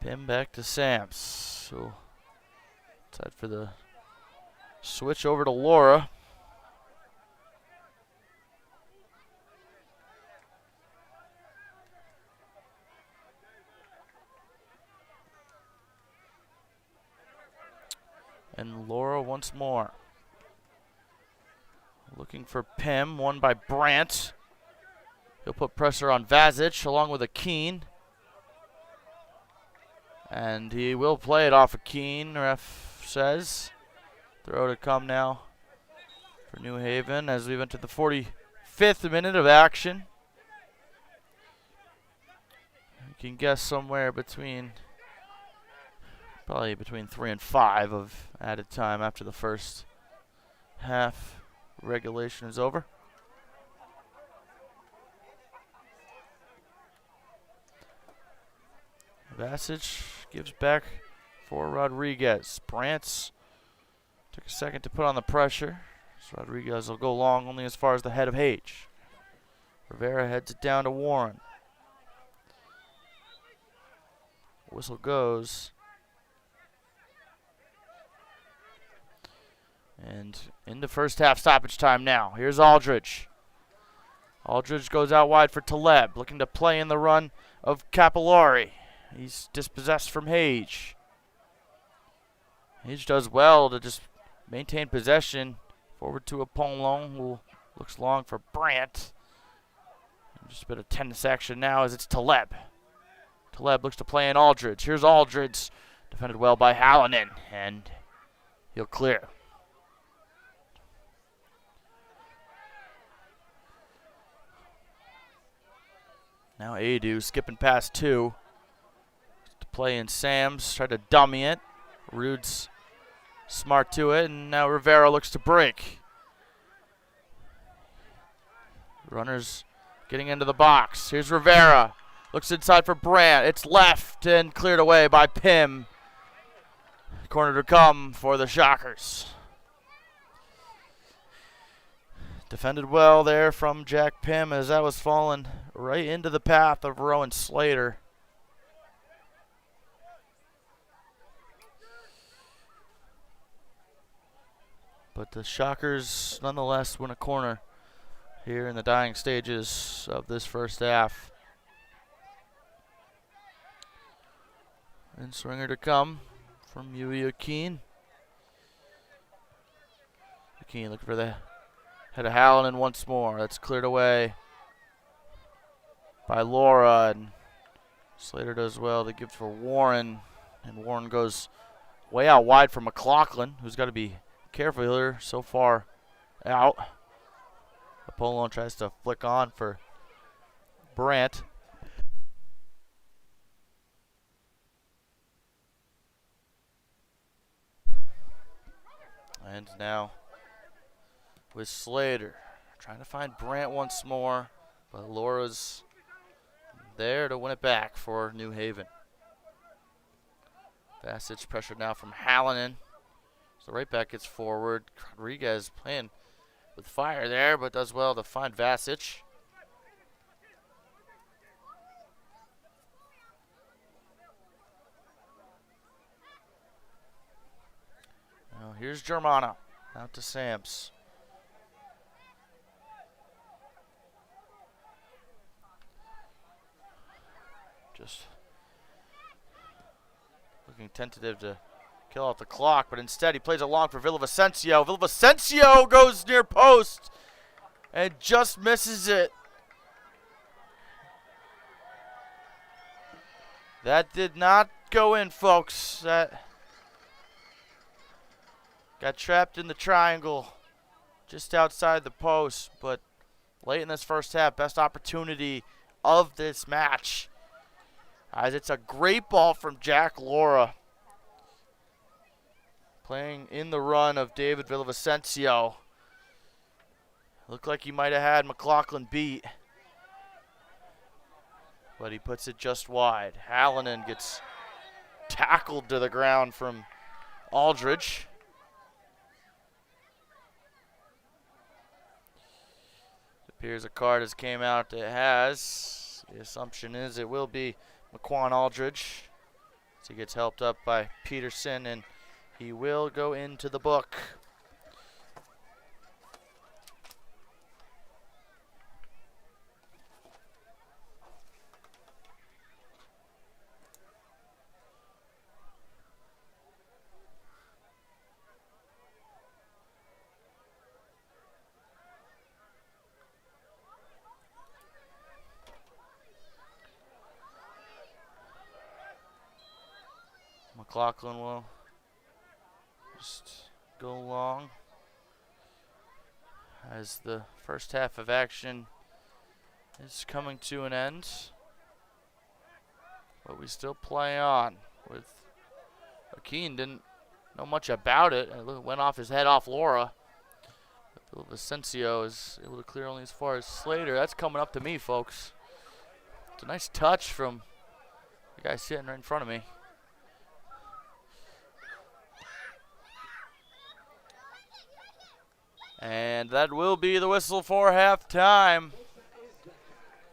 Pin back to Sams. So time for the switch over to Laura. And Laura once more. Looking for Pim, won by Brandt. He'll put pressure on Vasich along with Akeen. And he will play it off Akeen, ref says. Throw to come now for New Haven as we went to the 45th minute of action. can guess somewhere between, probably between 3 and 5 of added time after the first half regulation is over. Vasich gives back for Rodriguez. Brantz took a second to put on the pressure. So Rodriguez will go long only as far as the head of H. Rivera heads it down to Warren. Whistle goes. And in the first half stoppage time now. Here's Aldridge. Aldridge goes out wide for Taleb, looking to play in the run of Capillari. He's dispossessed from Hage. Hage does well to just maintain possession. Forward to Apollon, who looks long for Brandt. And just a bit of tennis action now as it's Taleb. Taleb looks to play in Aldridge. Here's Aldridge, defended well by Hallinan, and he'll clear. Now Adu skipping past 2. To play in Sam's, try to dummy it. Rude's smart to it, and now Rivera looks to break. Runners getting into the box. Here's Rivera. Looks inside for Brandt. It's left and cleared away by Pym. Corner to come for the Shockers. Defended well there from Jack Pym as that was falling right into the path of Rowan Slater. But the Shockers nonetheless win a corner here in the dying stages of this first half. And swinger to come from Yui Akeen. Akeen looking for the head of Hallinan once more. That's cleared away by Laura, and Slater does well to give for Warren, and Warren goes way out wide for McLaughlin, who's got to be careful here. So far out. Apollon tries to flick on for Brandt. And now with Slater trying to find Brandt once more, but Laura's there to win it back for New Haven. Vasich pressured now from Hallinan. So right back gets forward. Rodriguez playing with fire there, but does well to find Vasich. Now here's Germano out to Sams. Just looking tentative to kill off the clock, but instead he plays it long for Villavicencio. Villavicencio goes near post and just misses it. That did not go in, folks. That got trapped in the triangle just outside the post, but late in this first half, best opportunity of this match. As it's a great ball from Jack Laura. Playing in the run of David Villavicencio. Looked like he might have had McLaughlin beat, but he puts it just wide. Hallinan gets tackled to the ground from Aldridge. It appears a card has came out that has. The assumption is it will be McQuan Aldridge. So he gets helped up by Peterson, and he will go into the book. McLaughlin will just go long as the first half of action is coming to an end. But we still play on with Akeen. Didn't know much about it. It went off his head off Laura. Vicencio is able to clear only as far as Slater. That's coming up to me, folks. It's a nice touch from the guy sitting right in front of me. And that will be the whistle for halftime.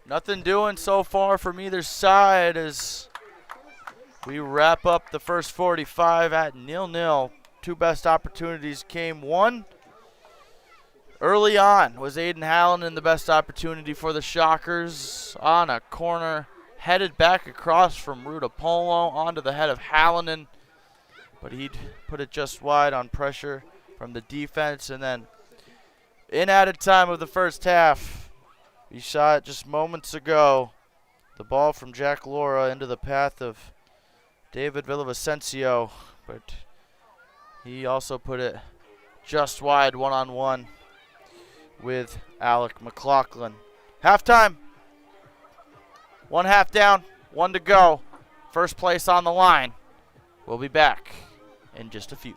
Nothing doing so far from either side as we wrap up the first 45 at 0-0. Two best opportunities came. One early on was Aiden Hallinan the best opportunity for the Shockers on a corner, headed back across from Ruda Polo onto the head of Hallinan, but he'd put it just wide on pressure from the defense. And then in added time of the first half, we saw it just moments ago, the ball from Jack Laura into the path of David Villavicencio, but he also put it just wide one-on-one with Alec McLaughlin. Halftime. 1 half down, 1 to go. First place on the line. We'll be back in just a few.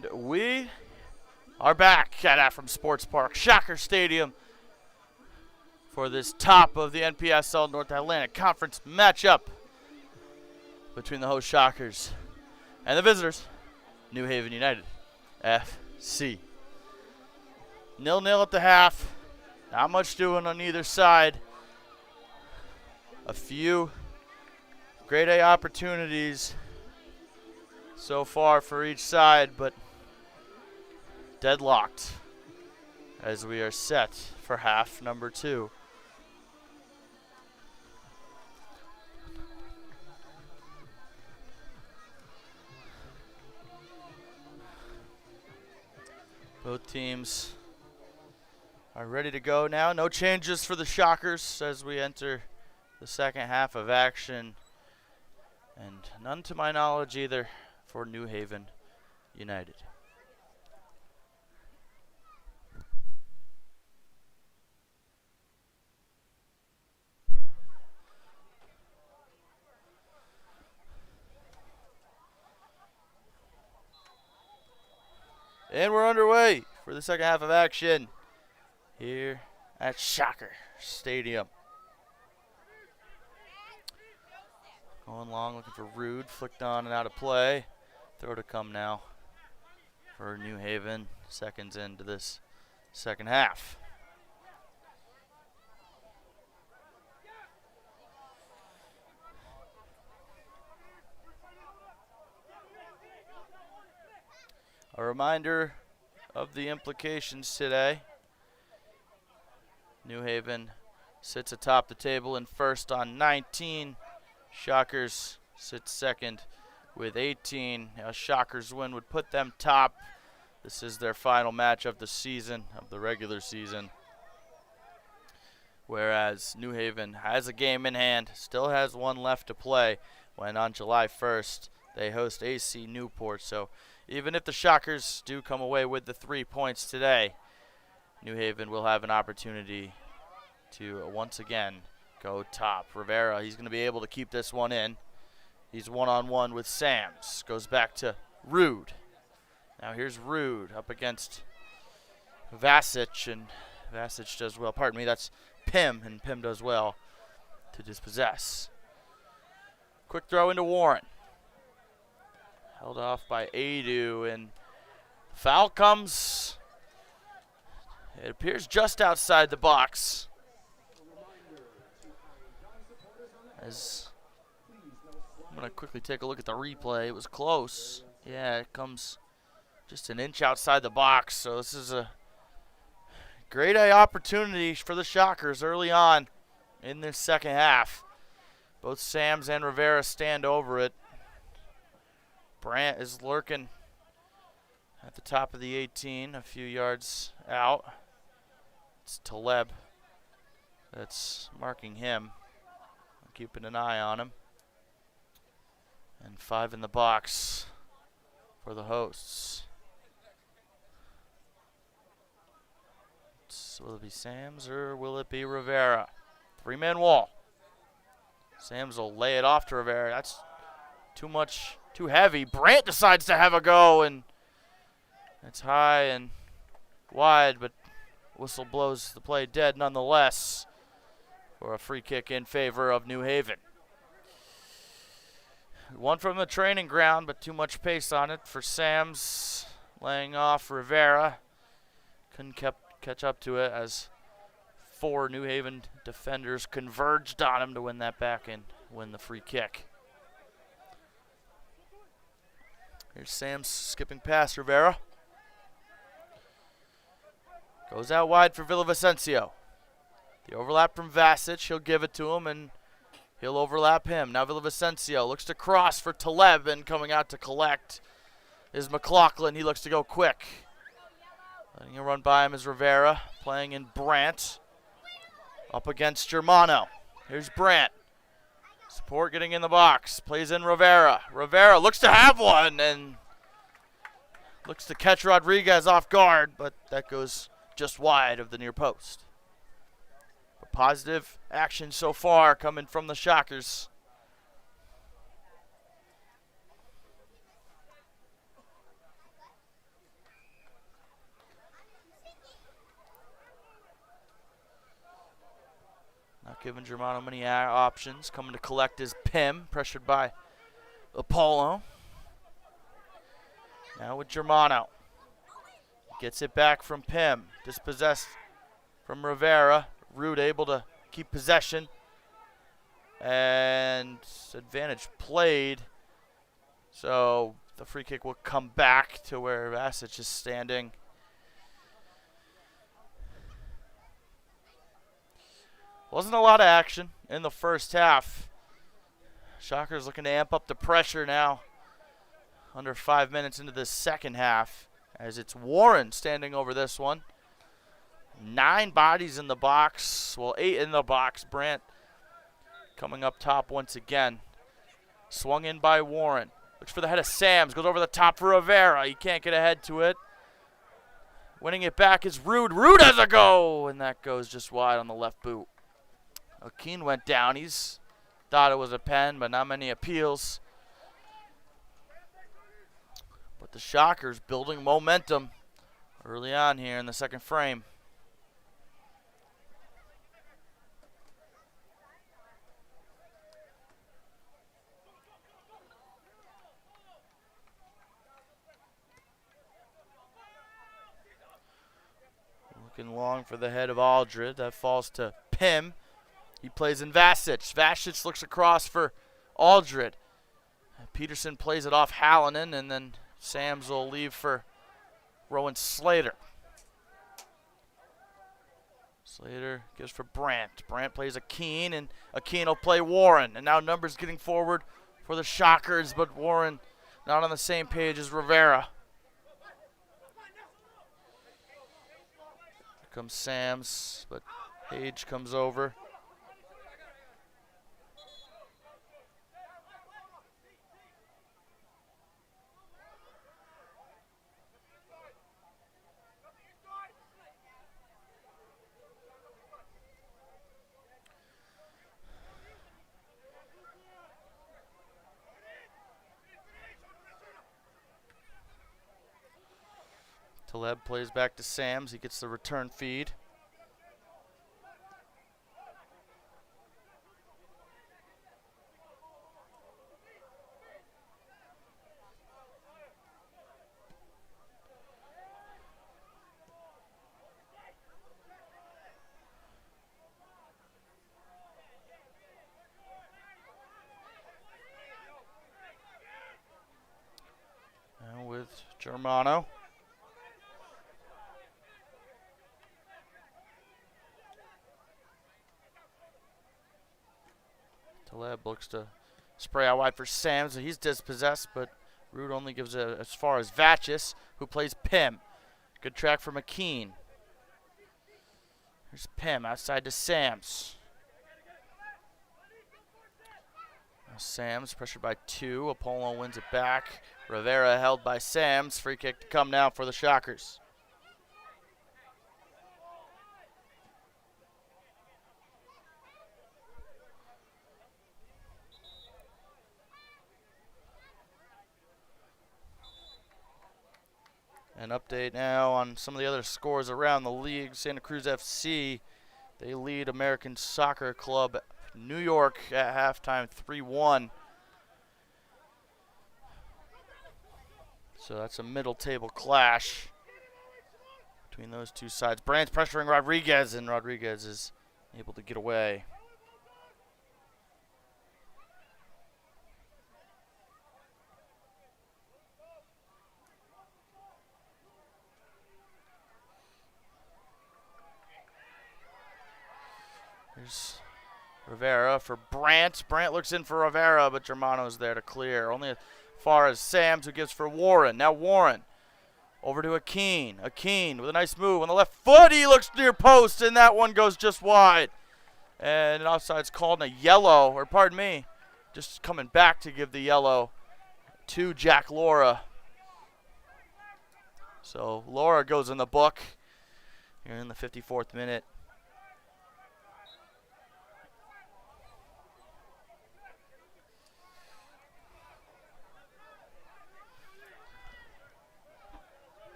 And we are back at Afram Sports Park, Shocker Stadium, for this top of the NPSL North Atlantic Conference matchup between the host Shockers and the visitors, New Haven United FC. 0-0 at the half. Not much doing on either side. A few grade A opportunities so far for each side, but deadlocked as we are set for half number 2. Both teams are ready to go now. No changes for the Shockers as we enter the second half of action, and none to my knowledge either for New Haven United. And we're underway for the second half of action here at Shocker Stadium. Going long, looking for Rude, flicked on and out of play. Throw to come now for New Haven, seconds into this second half. A reminder of the implications today. New Haven sits atop the table in first on 19. Shockers sit second with 18. A Shockers win would put them top. This is their final match of the season, of the regular season. Whereas New Haven has a game in hand, still has one left to play when on July 1st they host AC Newport. So even if the Shockers do come away with the 3 points today, New Haven will have an opportunity to once again go top. Rivera, he's going to be able to keep this one in. He's one-on-one with Sams. Goes back to Rude. Now here's Rude up against Vasic, and Vasic does well. Pardon me, that's Pim, and Pim does well to dispossess. Quick throw into Warren. Held off by Adu, and foul comes. It appears just outside the box. As I'm going to quickly take a look at the replay. It was close. Yeah, it comes just an inch outside the box. So this is a grade A opportunity for the Shockers early on in this second half. Both Sams and Rivera stand over it. Brandt is lurking at the top of the 18, a few yards out. It's Taleb that's marking him, keeping an eye on him. And 5 in the box for the hosts. Will it be Sams or will it be Rivera? 3-man wall. Sams will lay it off to Rivera. That's too much, too heavy. Brandt decides to have a go, and it's high and wide, but whistle blows the play dead nonetheless for a free kick in favor of New Haven. One from the training ground, but too much pace on it for Sams, laying off Rivera. Couldn't catch up to it as 4 New Haven defenders converged on him to win that back and win the free kick. Here's Sams skipping past Rivera. Goes out wide for Villavicencio. The overlap from Vasic, he'll give it to him, and he'll overlap him. Now Villavicencio looks to cross for Taleb, and coming out to collect is McLaughlin. He looks to go quick. Letting it run by him is Rivera, playing in Brandt. Up against Germano. Here's Brandt. Support getting in the box. Plays in Rivera. Rivera looks to have one, and looks to catch Rodriguez off guard, but that goes just wide of the near post. But positive action so far coming from the Shockers. Not giving Germano many options. Coming to collect is Pim, pressured by Apollo. Now with Germano. Gets it back from Pim. Dispossessed from Rivera. Rude able to keep possession. And advantage played. So the free kick will come back to where Vasic is standing. Wasn't a lot of action in the first half. Shockers looking to amp up the pressure now. Under 5 minutes into the second half, as it's Warren standing over this one. 9 bodies in the box. Well, 8 in the box. Brandt coming up top once again. Swung in by Warren. Looks for the head of Sams. Goes over the top for Rivera. He can't get ahead to it. Winning it back is Rude. Rude has a go! And that goes just wide on the left boot. Akeen went down. He's thought it was a pen, but not many appeals. But the Shockers building momentum early on here in the second frame. Looking long for the head of Aldred. That falls to Pim. He plays in Vasic. Vasic looks across for Aldred. Peterson plays it off Hallinan, and then Sams will leave for Rowan Slater. Slater gives for Brandt. Brandt plays Akeen, and Akeen will play Warren. And now numbers getting forward for the Shockers, but Warren not on the same page as Rivera. Here comes Sams, but Page comes over. Taleb plays back to Sams. He gets the return feed. Now with Germano. Taleb looks to spray out wide for Sams. He's dispossessed, but Rude only gives it as far as Vatchis, who plays Pim. Good track for McKean. Here's Pim outside to Sams. Now Sams pressured by 2. Apollo wins it back. Rivera held by Sams. Free kick to come now for the Shockers. An update now on some of the other scores around the league. Santa Cruz FC, they lead American Soccer Club New York at halftime 3-1. So that's a middle table clash between those two sides. Brandt's pressuring Rodriguez, and Rodriguez is able to get away. Here's Rivera for Brandt. Brandt looks in for Rivera, but Germano's there to clear. Only as far as Sams, who gives for Warren. Now Warren over to Akeen. Akeen with a nice move on the left foot. He looks near post, and that one goes just wide. And an offside's called, and a yellow, or pardon me, just coming back to give the yellow to Jack Laura. So Laura goes in the book here in the 54th minute.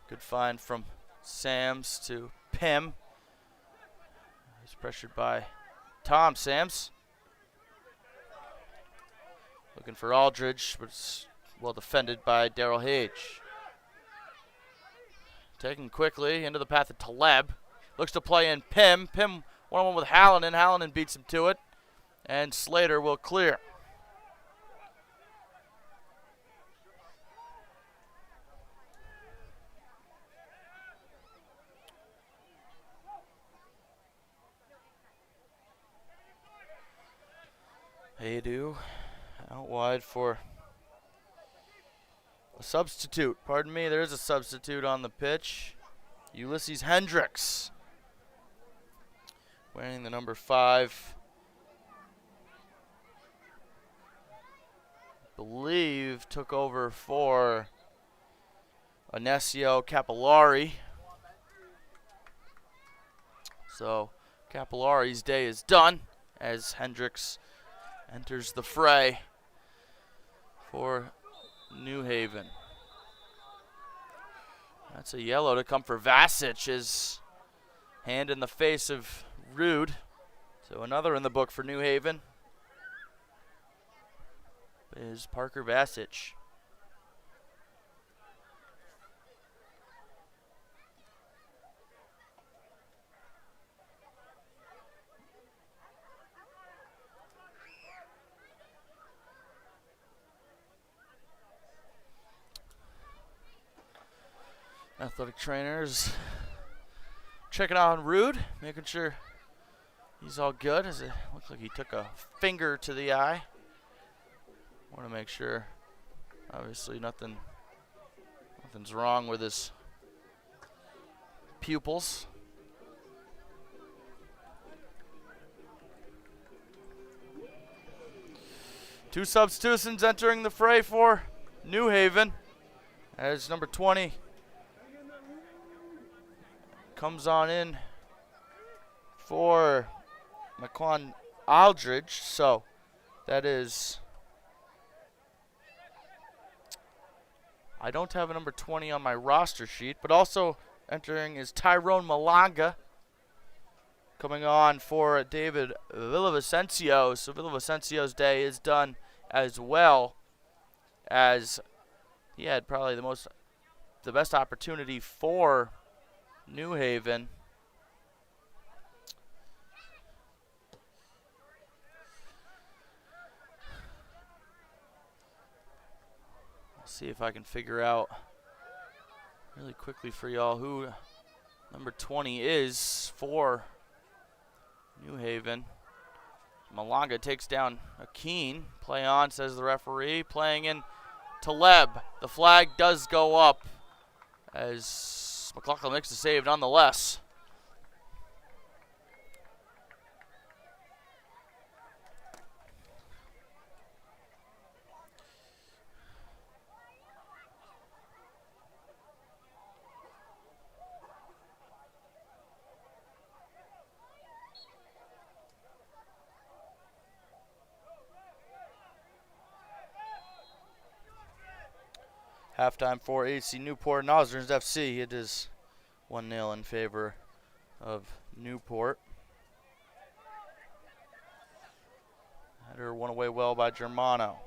Good find from Sams to Pim. He's pressured by Tom Sams. Looking for Aldridge, but it's well defended by Daryl Hage. Taken quickly into the path of Taleb. Looks to play in Pim. Pim one-on-one with Hallinan. Hallinan beats him to it. And Slater will clear. Haydu out wide for a substitute. Pardon me, there is a substitute on the pitch. Ulysses Hendricks, wearing the number 5. Believe took over for Inesio Capillari. So Capillari's day is done as Hendricks enters the fray for New Haven. That's a yellow to come for Vasic. His hand in the face of Rude. So another in the book for New Haven is Parker Vasic. Athletic trainers checking out on Rude, making sure he's all good, as it looks like he took a finger to the eye. Want to make sure, obviously nothing's wrong with his pupils. Two substitutions entering the fray for New Haven, as number 20 comes on in for McQuan Aldridge. So that is, I don't have a number 20 on my roster sheet, but also entering is Tyrone Malanga, coming on for David Villavicencio. So Villavicencio's day is done as well, as he had probably the best opportunity for New Haven. I'll see if I can figure out really quickly for y'all who number 20 is for New Haven. Malanga takes down Akeen. Play on, says the referee. Playing in Taleb. The flag does go up as McLaughlin makes the save nonetheless. Halftime for AC Newport and Osborne FC. It is 1-0 in favor of Newport. Header won away well by Germano.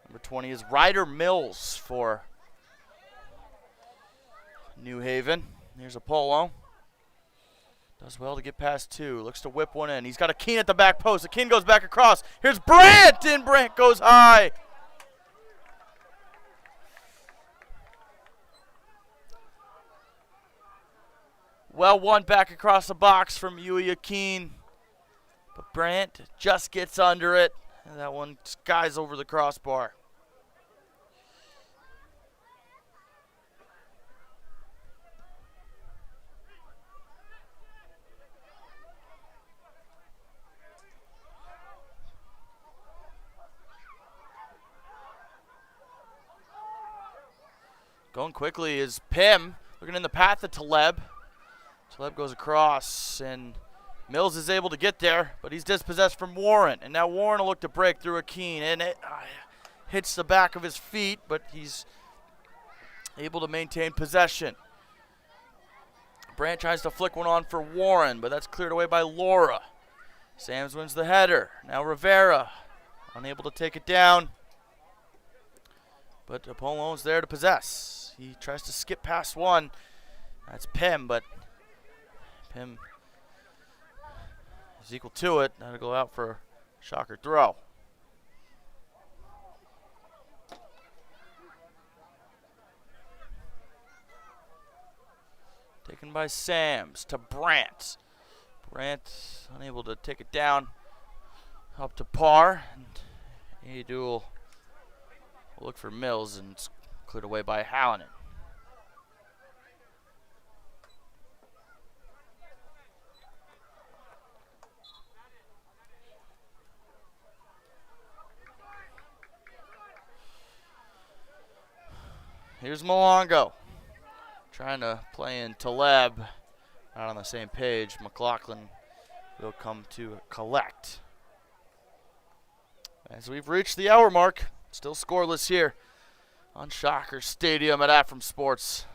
Number 20 is Ryder Mills for New Haven. Here's a Polo. Does well to get past 2. Looks to whip one in. He's got Akeen at the back post. Akeen goes back across. Here's Brandt, and Brandt goes high. Well, one back across the box from Yui Akeen. But Brandt just gets under it. And that one skies over the crossbar. Going quickly is Pim, looking in the path of Taleb. Taleb goes across, and Mills is able to get there, but he's dispossessed from Warren. And now Warren will look to break through Akeen, and it hits the back of his feet, but he's able to maintain possession. Brandt tries to flick one on for Warren, but that's cleared away by Laura. Sams wins the header. Now Rivera, unable to take it down. But Apollo's there to possess. He tries to skip past one. That's Pim, but Pim is equal to it. Now to go out for a shocker throw. Taken by Sams to Brandt. Brandt unable to take it down. Up to par. And Adu will look for Mills, and it's cleared away by Hallinan. Here's Malongo. Trying to play in Taleb. Not on the same page. McLaughlin will come to collect. As we've reached the hour mark, still scoreless here on Shocker Stadium at Afram Sports.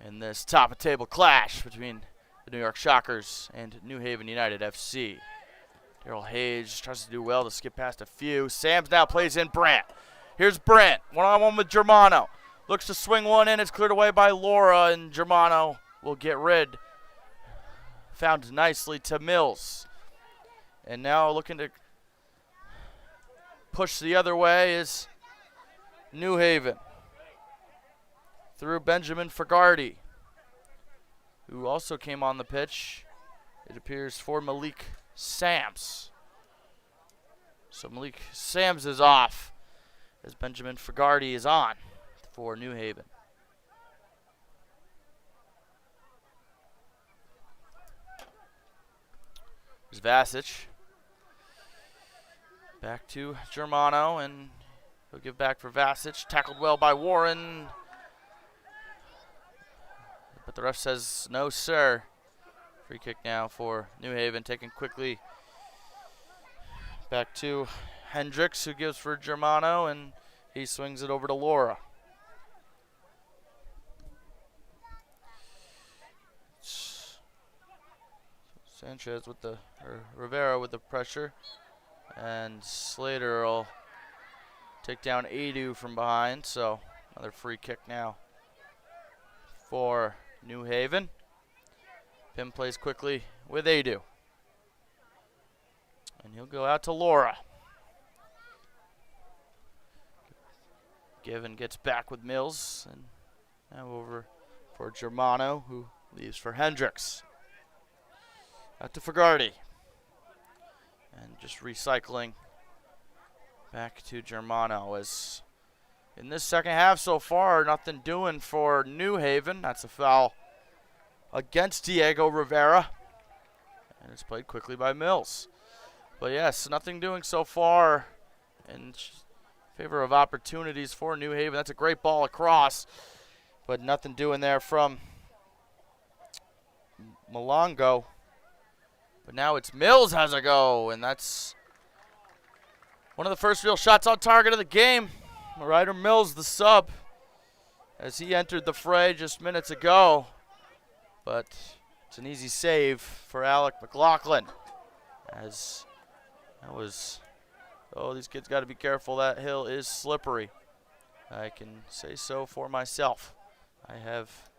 In this top-of-table clash between the New York Shockers and New Haven United FC. Daryl Hayes tries to do well to skip past a few. Sams now plays in Brandt. Here's Brandt, one-on-one with Germano. Looks to swing one in. It's cleared away by Laura, and Germano will get rid. Found nicely to Mills. And now looking to push the other way is New Haven. Through Benjamin Fagarty, who also came on the pitch. It appears for Malik Sams. So Malik Sams is off as Benjamin Fagarty is on for New Haven. There's Vasic. Back to Germano, and he'll give back for Vasic. Tackled well by Warren. But the ref says no, sir. Free kick now for New Haven, taken quickly back to Hendricks, who gives for Germano, and he swings it over to Laura. Sanchez with the, or Rivera with the pressure, and Slater will take down Adu from behind, so another free kick now for New Haven. Pim plays quickly with Adu, and he'll go out to Laura. Given gets back with Mills, and now over for Germano, who leaves for Hendricks. Out to Fagarty. And just recycling back to Germano. As in this second half so far, nothing doing for New Haven. That's a foul against Diego Rivera. And it's played quickly by Mills. But yes, nothing doing so far in favor of opportunities for New Haven. That's a great ball across, but nothing doing there from Malongo. But now it's Mills has a go, and that's one of the first real shots on target of the game. Ryder Mills, the sub, as he entered the fray just minutes ago. But it's an easy save for Alec McLaughlin, as that was, oh, these kids got to be careful. That hill is slippery. I can say so for myself. I have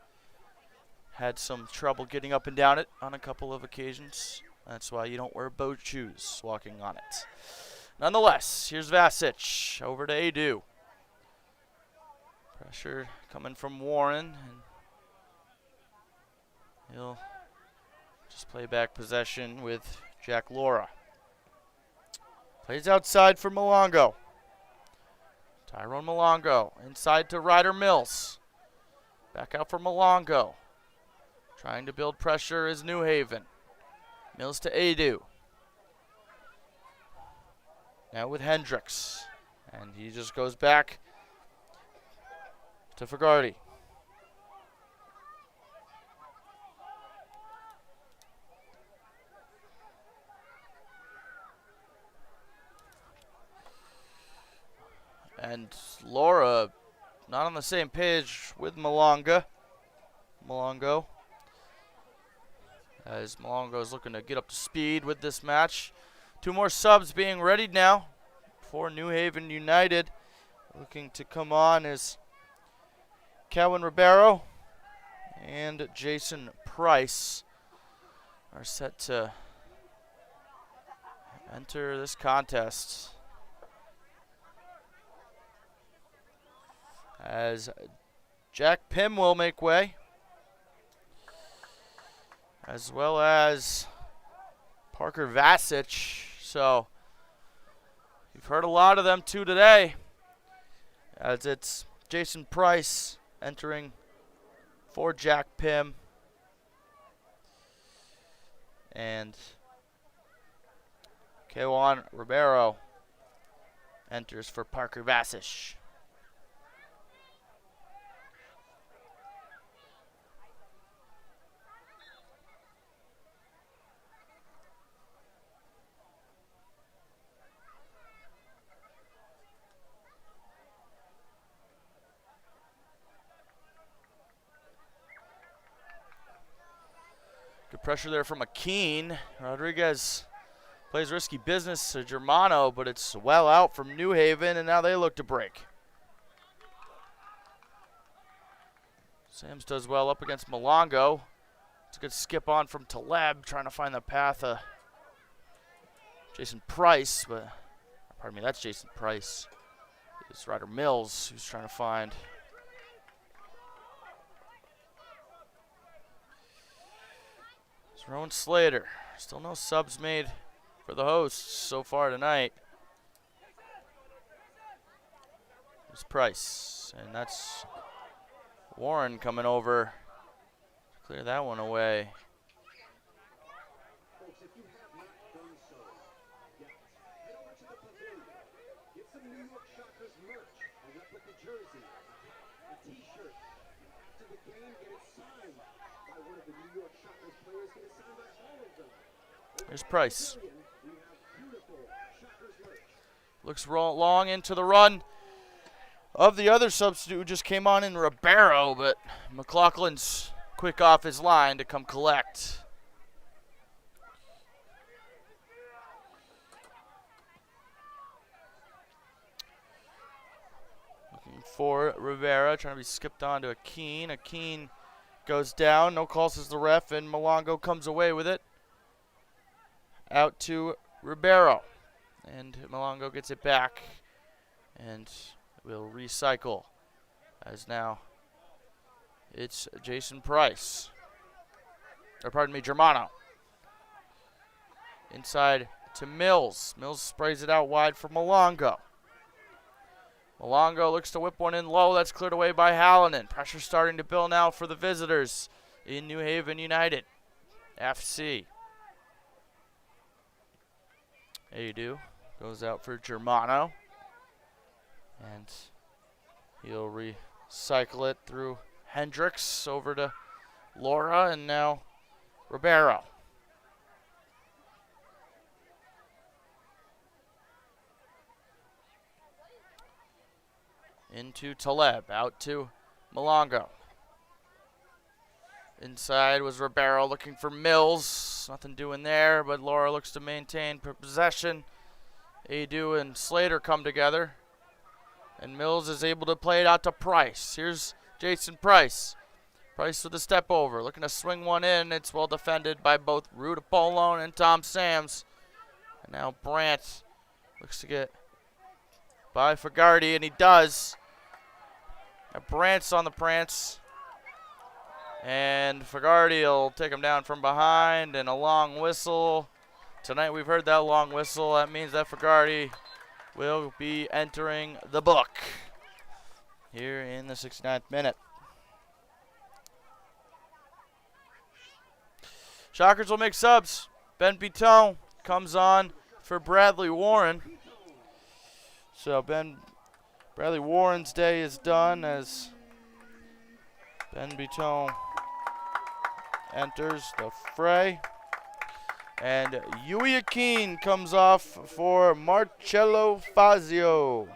had some trouble getting up and down it on a couple of occasions. That's why you don't wear boat shoes walking on it. Nonetheless, here's Vasic over to Adu. Pressure coming from Warren, and he'll just play back possession with Jack Laura. Plays outside for Malongo. Tyrone Malongo inside to Ryder Mills. Back out for Malongo. Trying to build pressure is New Haven. Mills to Adu. Now with Hendricks. And he just goes back to Fagarty. And Laura not on the same page with Malonga. Malongo. As Malongo is looking to get up to speed with this match. 2 more subs being readied now for New Haven United. Looking to come on is Calvin Ribeiro and Jason Price are set to enter this contest. As Jack Pym will make way, as well as Parker Vasic. So you've heard a lot of them too today, as it's Jason Price entering for Jack Pym and Kwan Ribeiro enters for Parker Vasic. Good pressure there from McKean. Rodriguez plays risky business to Germano, but it's well out from New Haven, and now they look to break. Sams does well up against Malongo. It's a good skip on from Taleb, trying to find the path of Jason Price, but pardon me, that's Jason Price. It's Ryder Mills who's trying to find Rowan Slater. Still no subs made for the hosts so far tonight. There's Price, and that's Warren coming over to clear that one away. There's Price. Looks long into the run of the other substitute who just came on in Ribeiro, but McLaughlin's quick off his line to come collect. Looking for Rivera, trying to be skipped on to Akeen. Akeen goes down, no calls as the ref, and Malongo comes away with it. Out to Ribeiro, and Malongo gets it back and will recycle, as now it's Jason Price, or pardon me, Germano. Inside to Mills. Mills sprays it out wide for Malongo. Malongo looks to whip one in low. That's cleared away by Hallinan. Pressure starting to build now for the visitors in New Haven United FC. Adu goes out for Germano, and he'll recycle it through Hendricks over to Laura, and now Ribeiro. Into Taleb, out to Malongo. Inside was Ribeiro looking for Mills. Nothing doing there, but Laura looks to maintain possession. Adu and Slater come together, and Mills is able to play it out to Price. Here's Jason Price. Price with a step over, looking to swing one in. It's well defended by both Rudapolone and Tom Sams. And now Brandt looks to get by Fagardi, and he does. Now Brandt's on the prance. And Fagardi will take him down from behind, and a long whistle. Tonight we've heard that long whistle. That means that Fagardi will be entering the book here in the 69th minute. Shockers will make subs. Ben Piton comes on for Bradley Warren. So Bradley Warren's day is done as Ben Piton enters the fray. And Yui Akeen comes off for Marcello Fazio.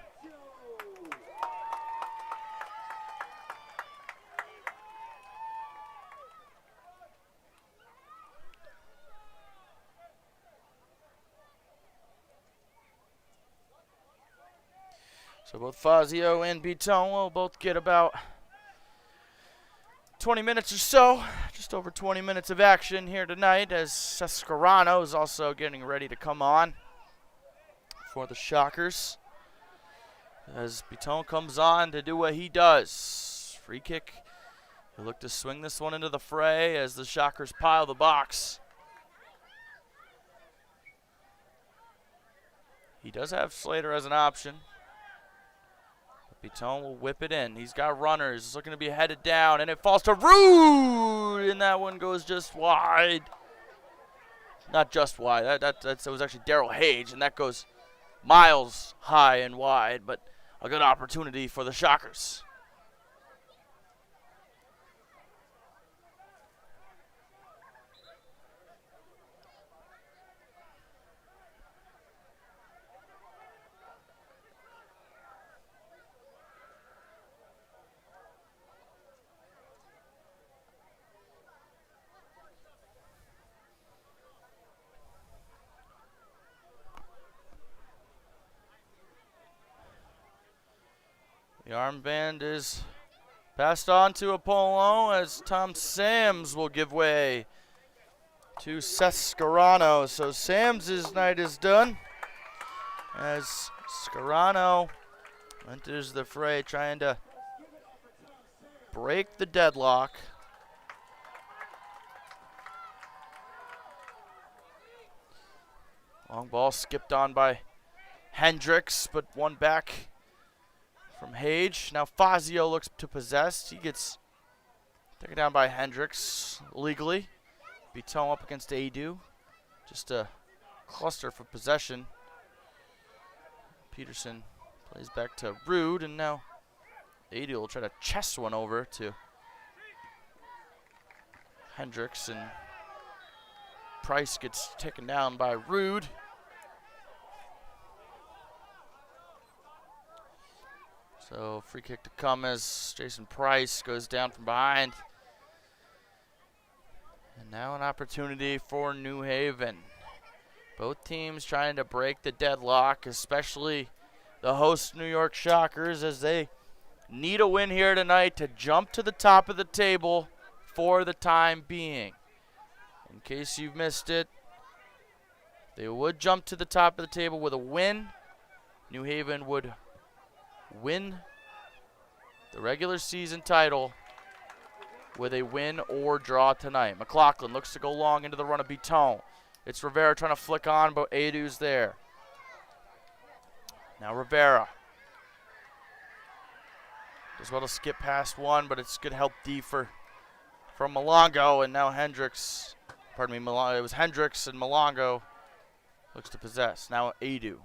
So both Fazio and Biton will both get about 20 minutes or so, just over 20 minutes of action here tonight, as Sescarano is also getting ready to come on for the Shockers. As Biton comes on to do what he does. Free kick. He'll look to swing this one into the fray as the Shockers pile the box. He does have Slater as an option. Biton will whip it in. He's got runners. He's looking to be headed down, and it falls to Rude, and that one goes just wide. Not just wide. That was actually Daryl Hage, and that goes miles high and wide, but a good opportunity for the Shockers. The armband is passed on to Apollo as Tom Sams will give way to Sescarano. So Sams' night is done as Scarano enters the fray trying to break the deadlock. Long ball skipped on by Hendricks, but one back from Hage. Now Fazio looks to possess. He gets taken down by Hendricks legally. Biton up against Adu. Just a cluster for possession. Peterson plays back to Rude, and now Adu will try to chest one over to Hendricks, and Price gets taken down by Rude. So free kick to come as Jason Price goes down from behind. And now an opportunity for New Haven. Both teams trying to break the deadlock, especially the host New York Shockers, as they need a win here tonight to jump to the top of the table for the time being. In case you've missed it, they would jump to the top of the table with a win. New Haven would win the regular season title with a win or draw tonight. McLaughlin looks to go long into the run of Biton. It's Rivera trying to flick on, but Adu's there. Now Rivera does well to skip past one, but it's good help D from Malongo, and now Hendricks. Pardon me, it was Hendricks, and Malongo looks to possess. Now Adu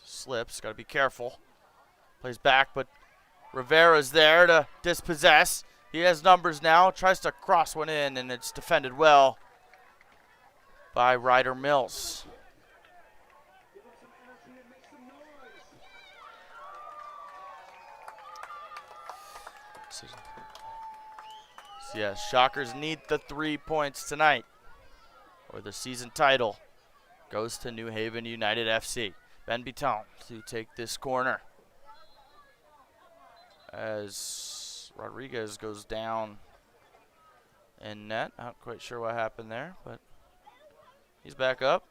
slips, got to be careful. Plays back, but Rivera's there to dispossess. He has numbers now, tries to cross one in, and it's defended well by Ryder Mills. So yeah, Shockers need the 3 points tonight, or the season title goes to New Haven United FC. Ben Biton to take this corner as Rodriguez goes down in net. Not quite sure what happened there, but he's back up.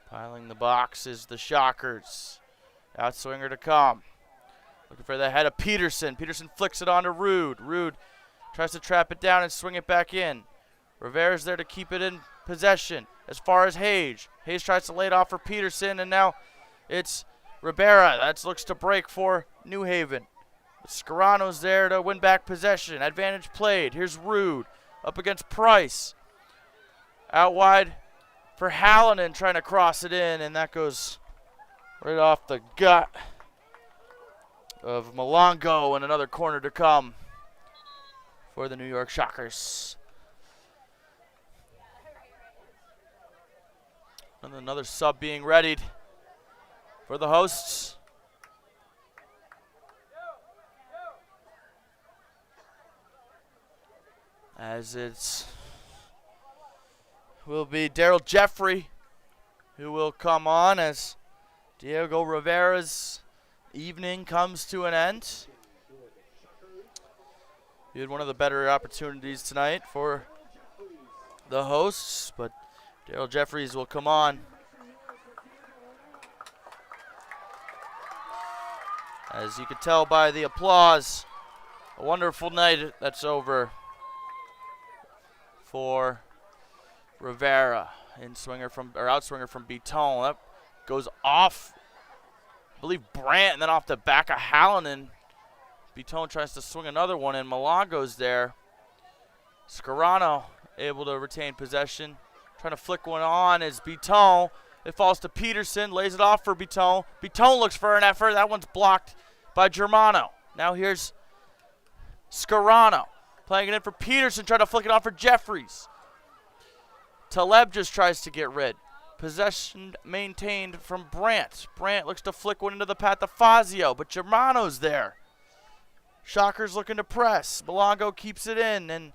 Piling the box is the Shockers. Outswinger to come. Looking for the head of Peterson. Peterson flicks it on to Rude. Rude tries to trap it down and swing it back in. Rivera's there to keep it in possession. As far as Hage. Hage tries to lay it off for Peterson, and now it's Rivera. That looks to break for New Haven. Scarano's there to win back possession. Advantage played. Here's Rude up against Price. Out wide for Hallinan trying to cross it in, and that goes right off the gut of Malongo, and another corner to come for the New York Shockers. And another sub being readied for the hosts. As it's will be Daryl Jeffrey who will come on as Diego Rivera's evening comes to an end. He had one of the better opportunities tonight for the hosts, but Daryl Jeffries will come on. As you can tell by the applause, a wonderful night that's over for Rivera. Outswinger from Beaton. That goes off, I believe, Brandt, and then off the back of Hallinan. Beaton tries to swing another one, and Malongo's there. Scarano able to retain possession. Trying to flick one on is Beaton. It falls to Peterson, lays it off for Beaton. Beaton looks for an effort. That one's blocked by Germano. Now here's Scarano playing it in for Peterson, trying to flick it off for Jeffries. Taleb just tries to get rid. Possession maintained from Brandt. Brandt looks to flick one into the path of Fazio, but Germano's there. Shockers looking to press. Malongo keeps it in, and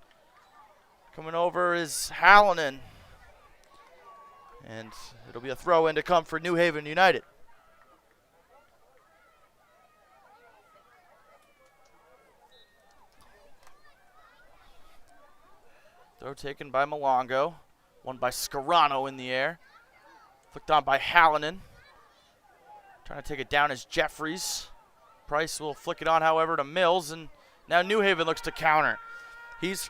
coming over is Hallinan. And it'll be a throw-in to come for New Haven United. Throw taken by Malongo. One by Scarano in the air. Flicked on by Hallinan. Trying to take it down is Jeffries. Price will flick it on, however, to Mills. And now New Haven looks to counter. Here's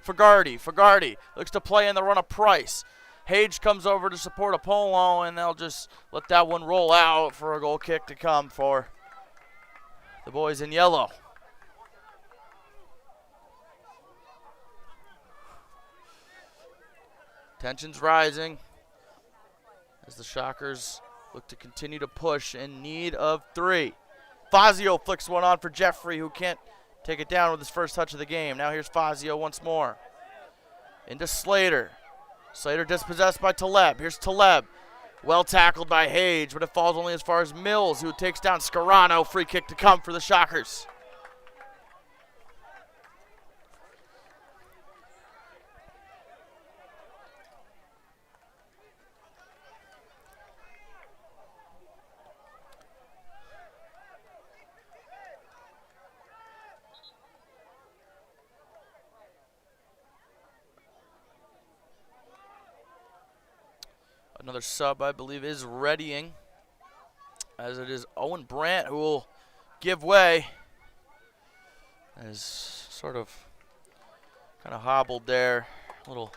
Fagardi. Fagardi looks to play in the run of Price. Hage comes over to support Apollo, and they'll just let that one roll out for a goal kick to come for the boys in yellow. Tension's rising as the Shockers look to continue to push in need of 3. Fazio flicks one on for Jeffrey, who can't take it down with his first touch of the game. Now here's Fazio once more. Into Slater. Slater dispossessed by Taleb. Here's Taleb. Well tackled by Hage, but it falls only as far as Mills, who takes down Scarano. Free kick to come for the Shockers. Another sub, I believe, is readying, as it is Owen Brandt who will give way. As sort of kind of hobbled there. Little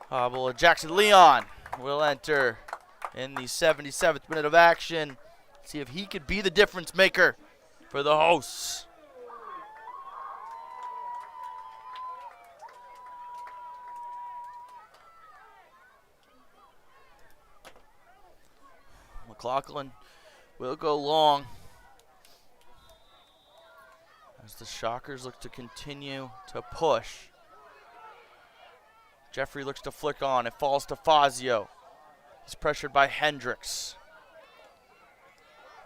hobble. Jackson Leon will enter in the 77th minute of action. See if he could be the difference maker for the hosts. McLaughlin will go long as the Shockers look to continue to push. Jeffrey looks to flick on. It falls to Fazio. He's pressured by Hendricks.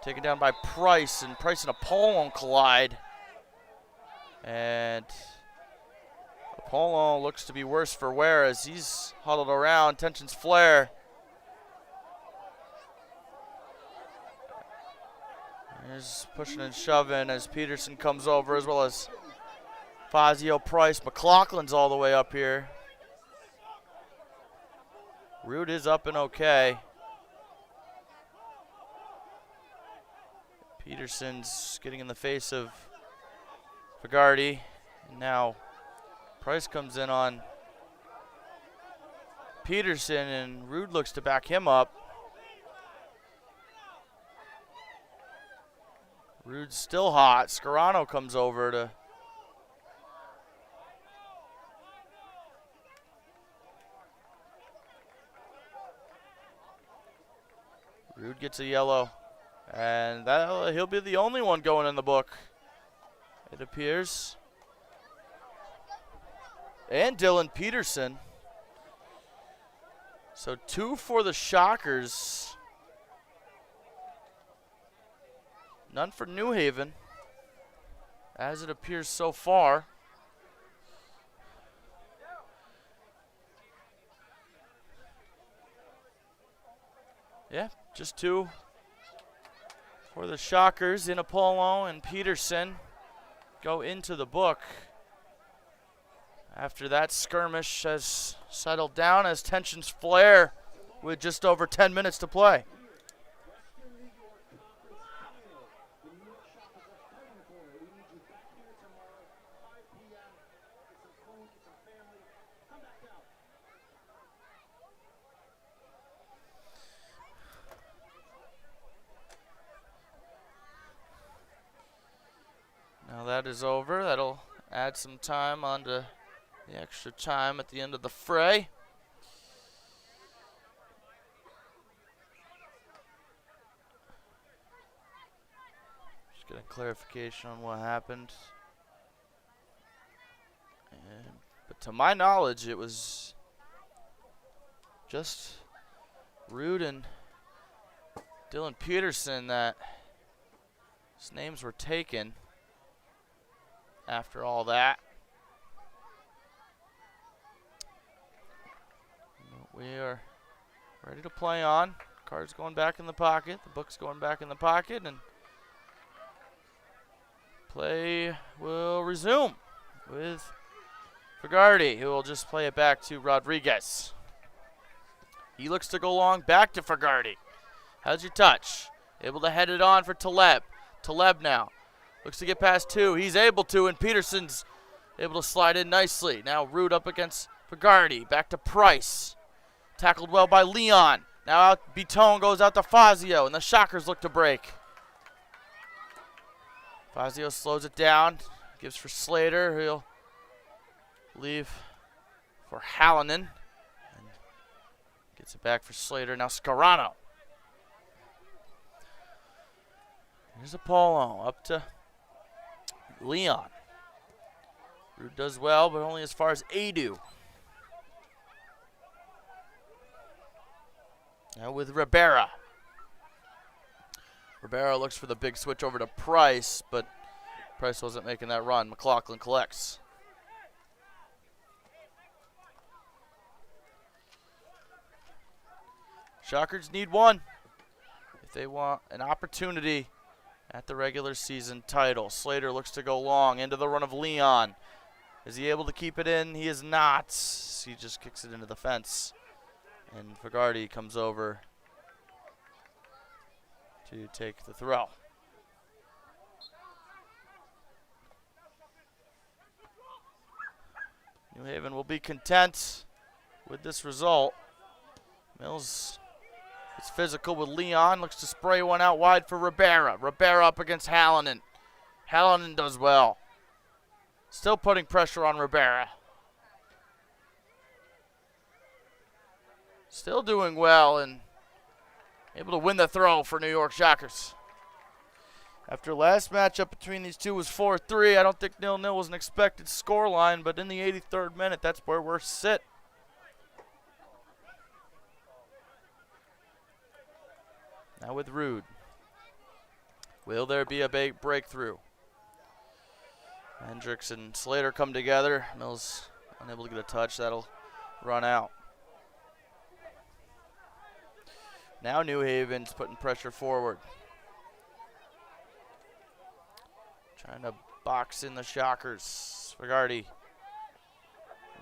Taken down by Price, and Price and Apollon collide. And Apollon looks to be worse for wear as he's huddled around. Tensions flare. There's pushing and shoving as Peterson comes over, as well as Fazio, Price. McLaughlin's all the way up here. Root is up and okay. Peterson's getting in the face of Fagardi. Now Price comes in on Peterson, and Rude looks to back him up. Rude's still hot. Scarano comes over to Rude gets a yellow, and he'll be the only one going in the book, it appears. And Dylan Peterson. So 2 for the Shockers. None for New Haven, as it appears so far. Yeah, just 2 for the Shockers. Inapolo and Peterson go into the book. After that skirmish has settled down as tensions flare with just over 10 minutes to play. Now that is over. That'll add some time onto the extra time at the end of the fray. Just getting clarification on what happened. But to my knowledge, it was just Rude and Dylan Peterson that his names were taken after all that. We are ready to play on. Card's going back in the pocket. The book's going back in the pocket. And play will resume with Fagardi, who will just play it back to Rodriguez. He looks to go long, back to Fagardi. How's your touch? Able to head it on for Taleb. Taleb now looks to get past 2. He's able to, and Peterson's able to slide in nicely. Now Rude up against Fagardi. Back to Price. Tackled well by Leon. Now out, Bitone goes out to Fazio, and the Shockers look to break. Fazio slows it down. Gives for Slater. He'll leave for Hallinan. And gets it back for Slater. Now Scarano. Here's Apollo up to Leon. Rude does well, but only as far as Adu. Now with Ribera. Ribera looks for the big switch over to Price, but Price wasn't making that run. McLaughlin collects. Shockers need 1 if they want an opportunity at the regular season title. Slater looks to go long into the run of Leon. Is he able to keep it in? He is not. He just kicks it into the fence. And Fagardi comes over to take the throw. New Haven will be content with this result. Mills is physical with Leon. Looks to spray one out wide for Ribera. Ribera up against Hallinan. Hallinan does well. Still putting pressure on Ribera. Still doing well and able to win the throw for New York Shockers. After last matchup between these two was 4-3, I don't think 0-0 was an expected scoreline, but in the 83rd minute, that's where we're sit. Now with Rude. Will there be a big breakthrough? Hendricks and Slater come together. Mills unable to get a touch. That'll run out. Now New Haven's putting pressure forward. Trying to box in the Shockers. Fagardi.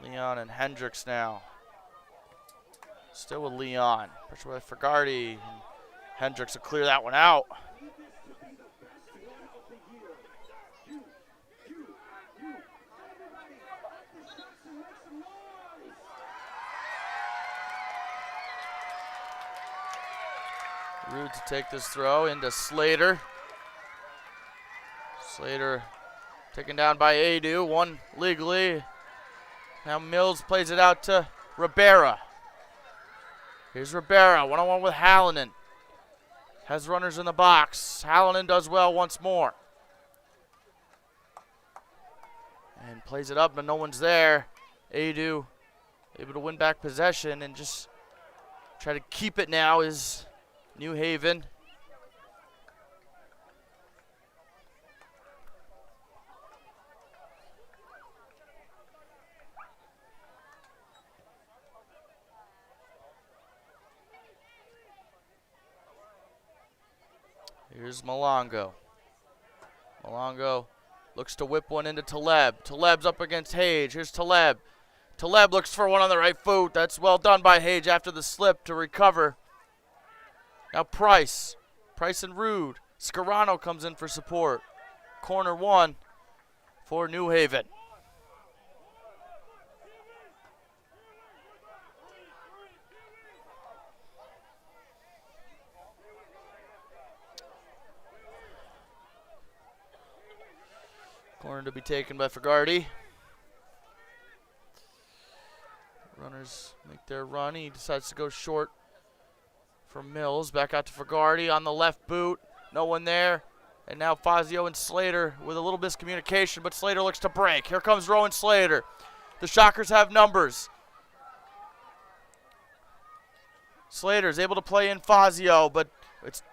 Leon and Hendricks now. Still with Leon. Pressure by Fagardi. Hendricks will clear that one out. Rude to take this throw into Slater. Slater taken down by Adu, one legally. Now Mills plays it out to Ribera. Here's Ribera, one-on-one with Hallinan. Has runners in the box. Hallinan does well once more. And plays it up, but no one's there. Adu able to win back possession and just try to keep it now is New Haven. Here's Malongo. Malongo looks to whip one into Taleb. Taleb's up against Hage. Here's Taleb. Taleb looks for one on the right foot. That's well done by Hage after the slip to recover. Now Price. Price and Rude. Scarano comes in for support. Corner one for New Haven. Corner to be taken by Fagarty. Runners make their run. He decides to go short for Mills. Back out to Fagarty on the left boot. No one there. And now Fazio and Slater with a little miscommunication, but Slater looks to break. Here comes Rowan Slater. The Shockers have numbers. Slater's able to play in Fazio, but it's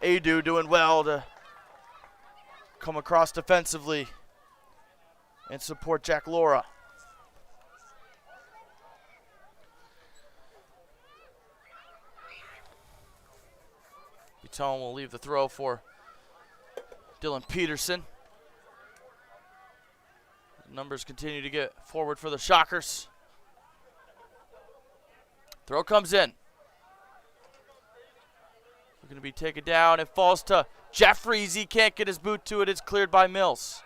Adu doing well to come across defensively and support Jack Laura. Buton will leave the throw for Dylan Peterson. Numbers continue to get forward for the Shockers. Throw comes in. Looking to be taken down. It falls to Jeffries. He can't get his boot to it. It's cleared by Mills.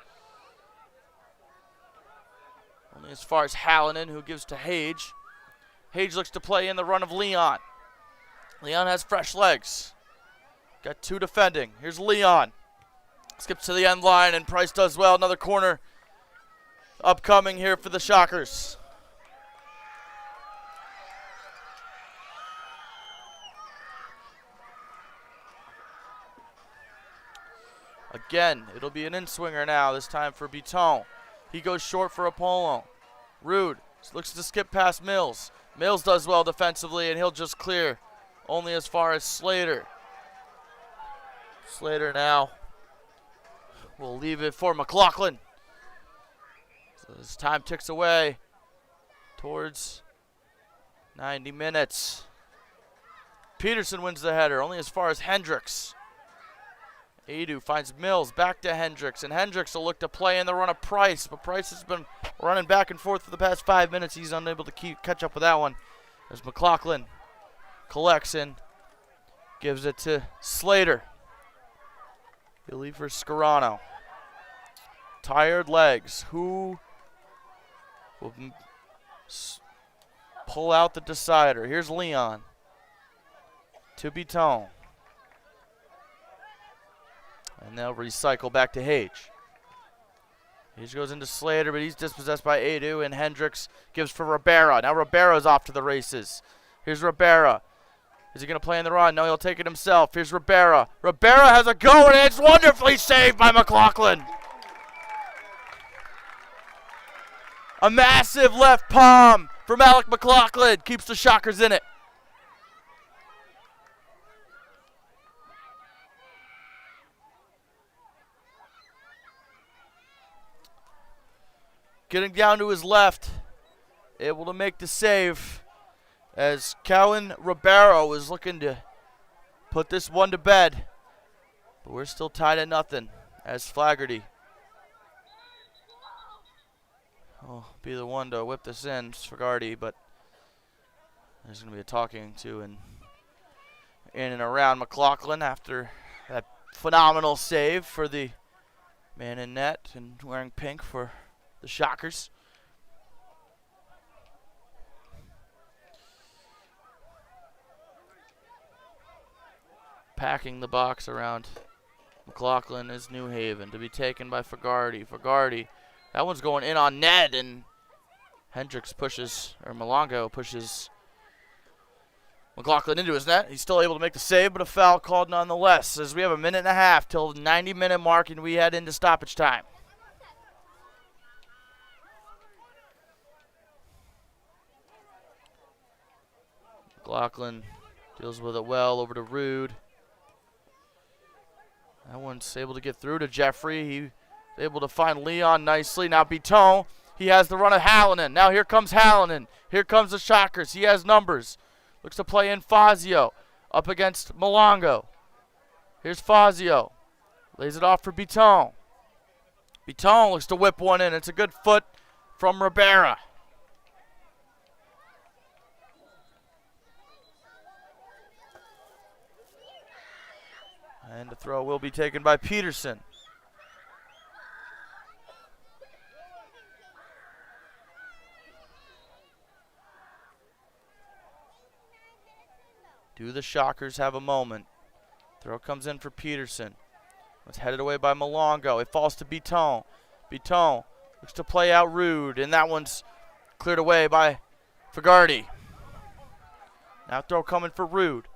Only as far as Hallinan, who gives to Hage. Hage looks to play in the run of Leon. Leon has fresh legs. Got two defending. Here's Leon. Skips to the end line, and Price does well. Another corner upcoming here for the Shockers. Again, it'll be an in-swinger now, this time for Buton. He goes short for Apollo. Rude looks to skip past Mills. Mills does well defensively, and he'll just clear only as far as Slater. Slater now will leave it for McLaughlin. So as time ticks away towards 90 minutes. Peterson wins the header, only as far as Hendricks. Adu finds Mills, back to Hendricks, and Hendricks will look to play in the run of Price, but Price has been running back and forth for the past 5 minutes. He's unable to catch up with that one. As McLaughlin collects and gives it to Slater. He'll leave for Scarano. Tired legs. Who will pull out the decider? Here's Leon. To Buton. And they'll recycle back to Hage. Hage goes into Slater, but he's dispossessed by Adu, and Hendricks gives for Ribera. Now Ribera's off to the races. Here's Ribera. Is he going to play in the run? No, he'll take it himself. Here's Ribera. Ribera has a go, and it's wonderfully saved by McLaughlin. A massive left palm from Alec McLaughlin keeps the Shockers in it. Getting down to his left, able to make the save as Cowan Ribeiro is looking to put this one to bed. But we're still tied at nothing as Flaherty will be the one to whip this in, Fagarty, but there's going to be a talking to in and around McLaughlin after that phenomenal save for the man in net and wearing pink for the Shockers. Packing the box around McLaughlin is New Haven to be taken by Fagarty. Fagarty, that one's going in on net, and Hendricks pushes, or Malongo pushes McLaughlin into his net. He's still able to make the save, but a foul called nonetheless, as we have a minute and a half till the 90-minute mark and we head into stoppage time. McLaughlin deals with it well over to Rude. That one's able to get through to Jeffrey. He's able to find Leon nicely. Now Buton, he has the run of Hallinan. Now here comes Hallinan. Here comes the Shockers. He has numbers. Looks to play in Fazio up against Malongo. Here's Fazio. Lays it off for Biton. Biton looks to whip one in. It's a good foot from Ribera. And the throw will be taken by Peterson. Do the Shockers have a moment? Throw comes in for Peterson. It's headed away by Malongo. It falls to Biton. Biton looks to play out Rude, and that one's cleared away by Fagarty. Now throw coming for Rude.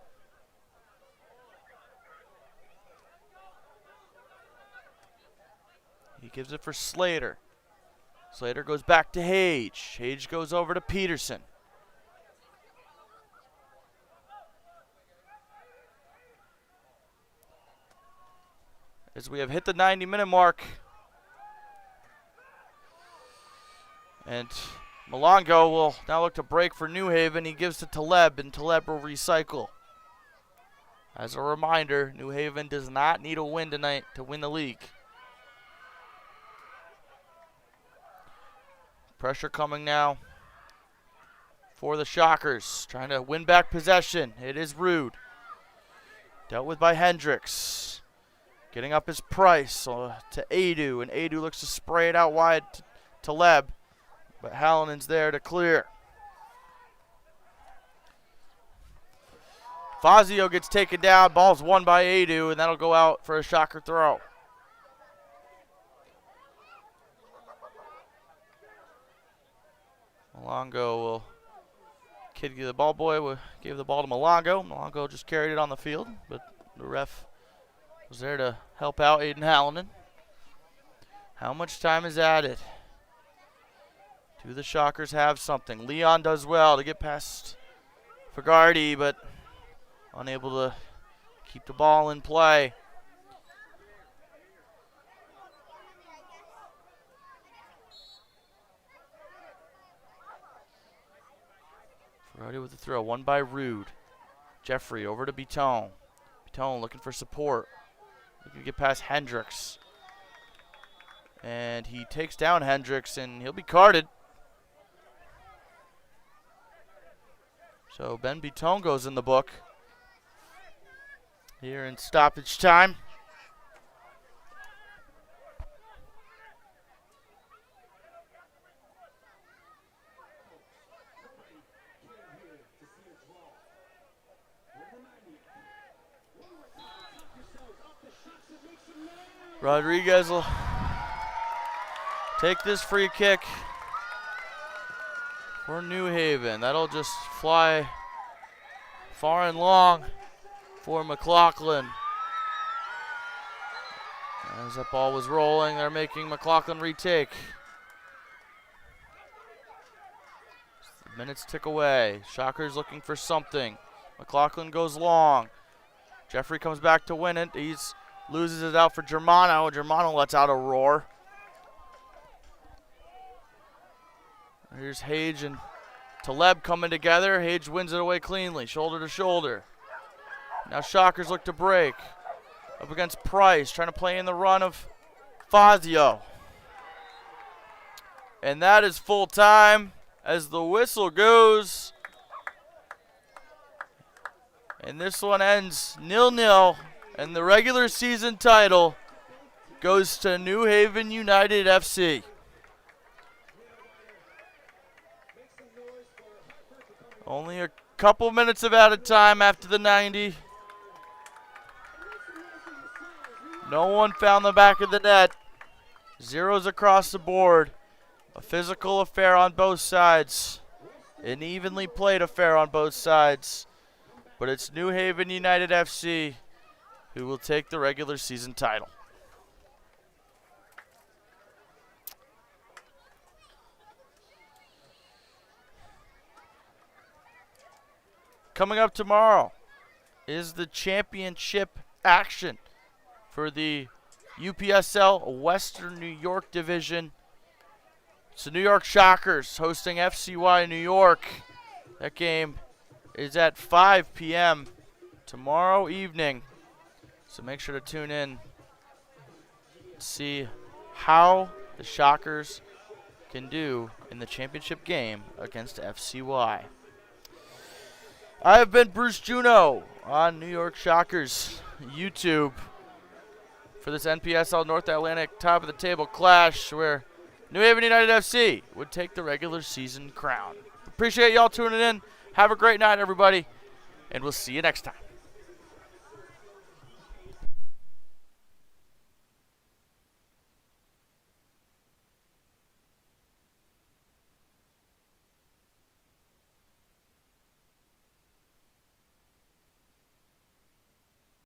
He gives it for Slater. Slater goes back to Hage. Hage goes over to Peterson. As we have hit the 90-minute mark. And Malongo will now look to break for New Haven. He gives to Taleb, and Taleb will recycle. As a reminder, New Haven does not need a win tonight to win the league. Pressure coming now for the Shockers. Trying to win back possession. It is Rude. Dealt with by Hendricks. Getting up his Price to Adu, and Adu looks to spray it out wide to Taleb, but Hallinen's there to clear. Fazio gets taken down, ball's won by Adu, and that'll go out for a Shocker throw. Malongo will give the ball boy, gave the ball to Malongo. Malongo just carried it on the field, but the ref was there to help out Aiden Hallinan. How much time is added? Do the Shockers have something? Leon does well to get past Fagarty, but unable to keep the ball in play. Fagarty with the throw, one by Rude. Jeffrey over to Biton. Biton looking for support. Looking to get past Hendricks. And he takes down Hendricks, and he'll be carded. So Ben Biton goes in the book here in stoppage time. Rodriguez will take this free kick for New Haven. That'll just fly far and long for McLaughlin. As that ball was rolling, they're making McLaughlin retake. The minutes tick away. Shockers looking for something. McLaughlin goes long. Jeffrey comes back to win it. He's loses it out for Germano. Germano lets out a roar. Here's Hage and Taleb coming together. Hage wins it away cleanly, shoulder to shoulder. Now Shockers look to break. Up against Price, trying to play in the run of Fazio. And that is full time as the whistle goes. And this one ends 0-0. And the regular season title goes to New Haven United FC. Only a couple minutes of added time after the 90. No one found the back of the net. Zeros across the board. A physical affair on both sides. An evenly played affair on both sides. But it's New Haven United FC who will take the regular season title. Coming up tomorrow is the championship action for the UPSL Western New York Division. It's the New York Shockers hosting FCY New York. That game is at 5 p.m. tomorrow evening. So make sure to tune in see how the Shockers can do in the championship game against FCY. I have been Bruce Juno on New York Shockers YouTube for this NPSL North Atlantic top of the table clash where New Haven United FC would take the regular season crown. Appreciate y'all tuning in. Have a great night, everybody, and we'll see you next time.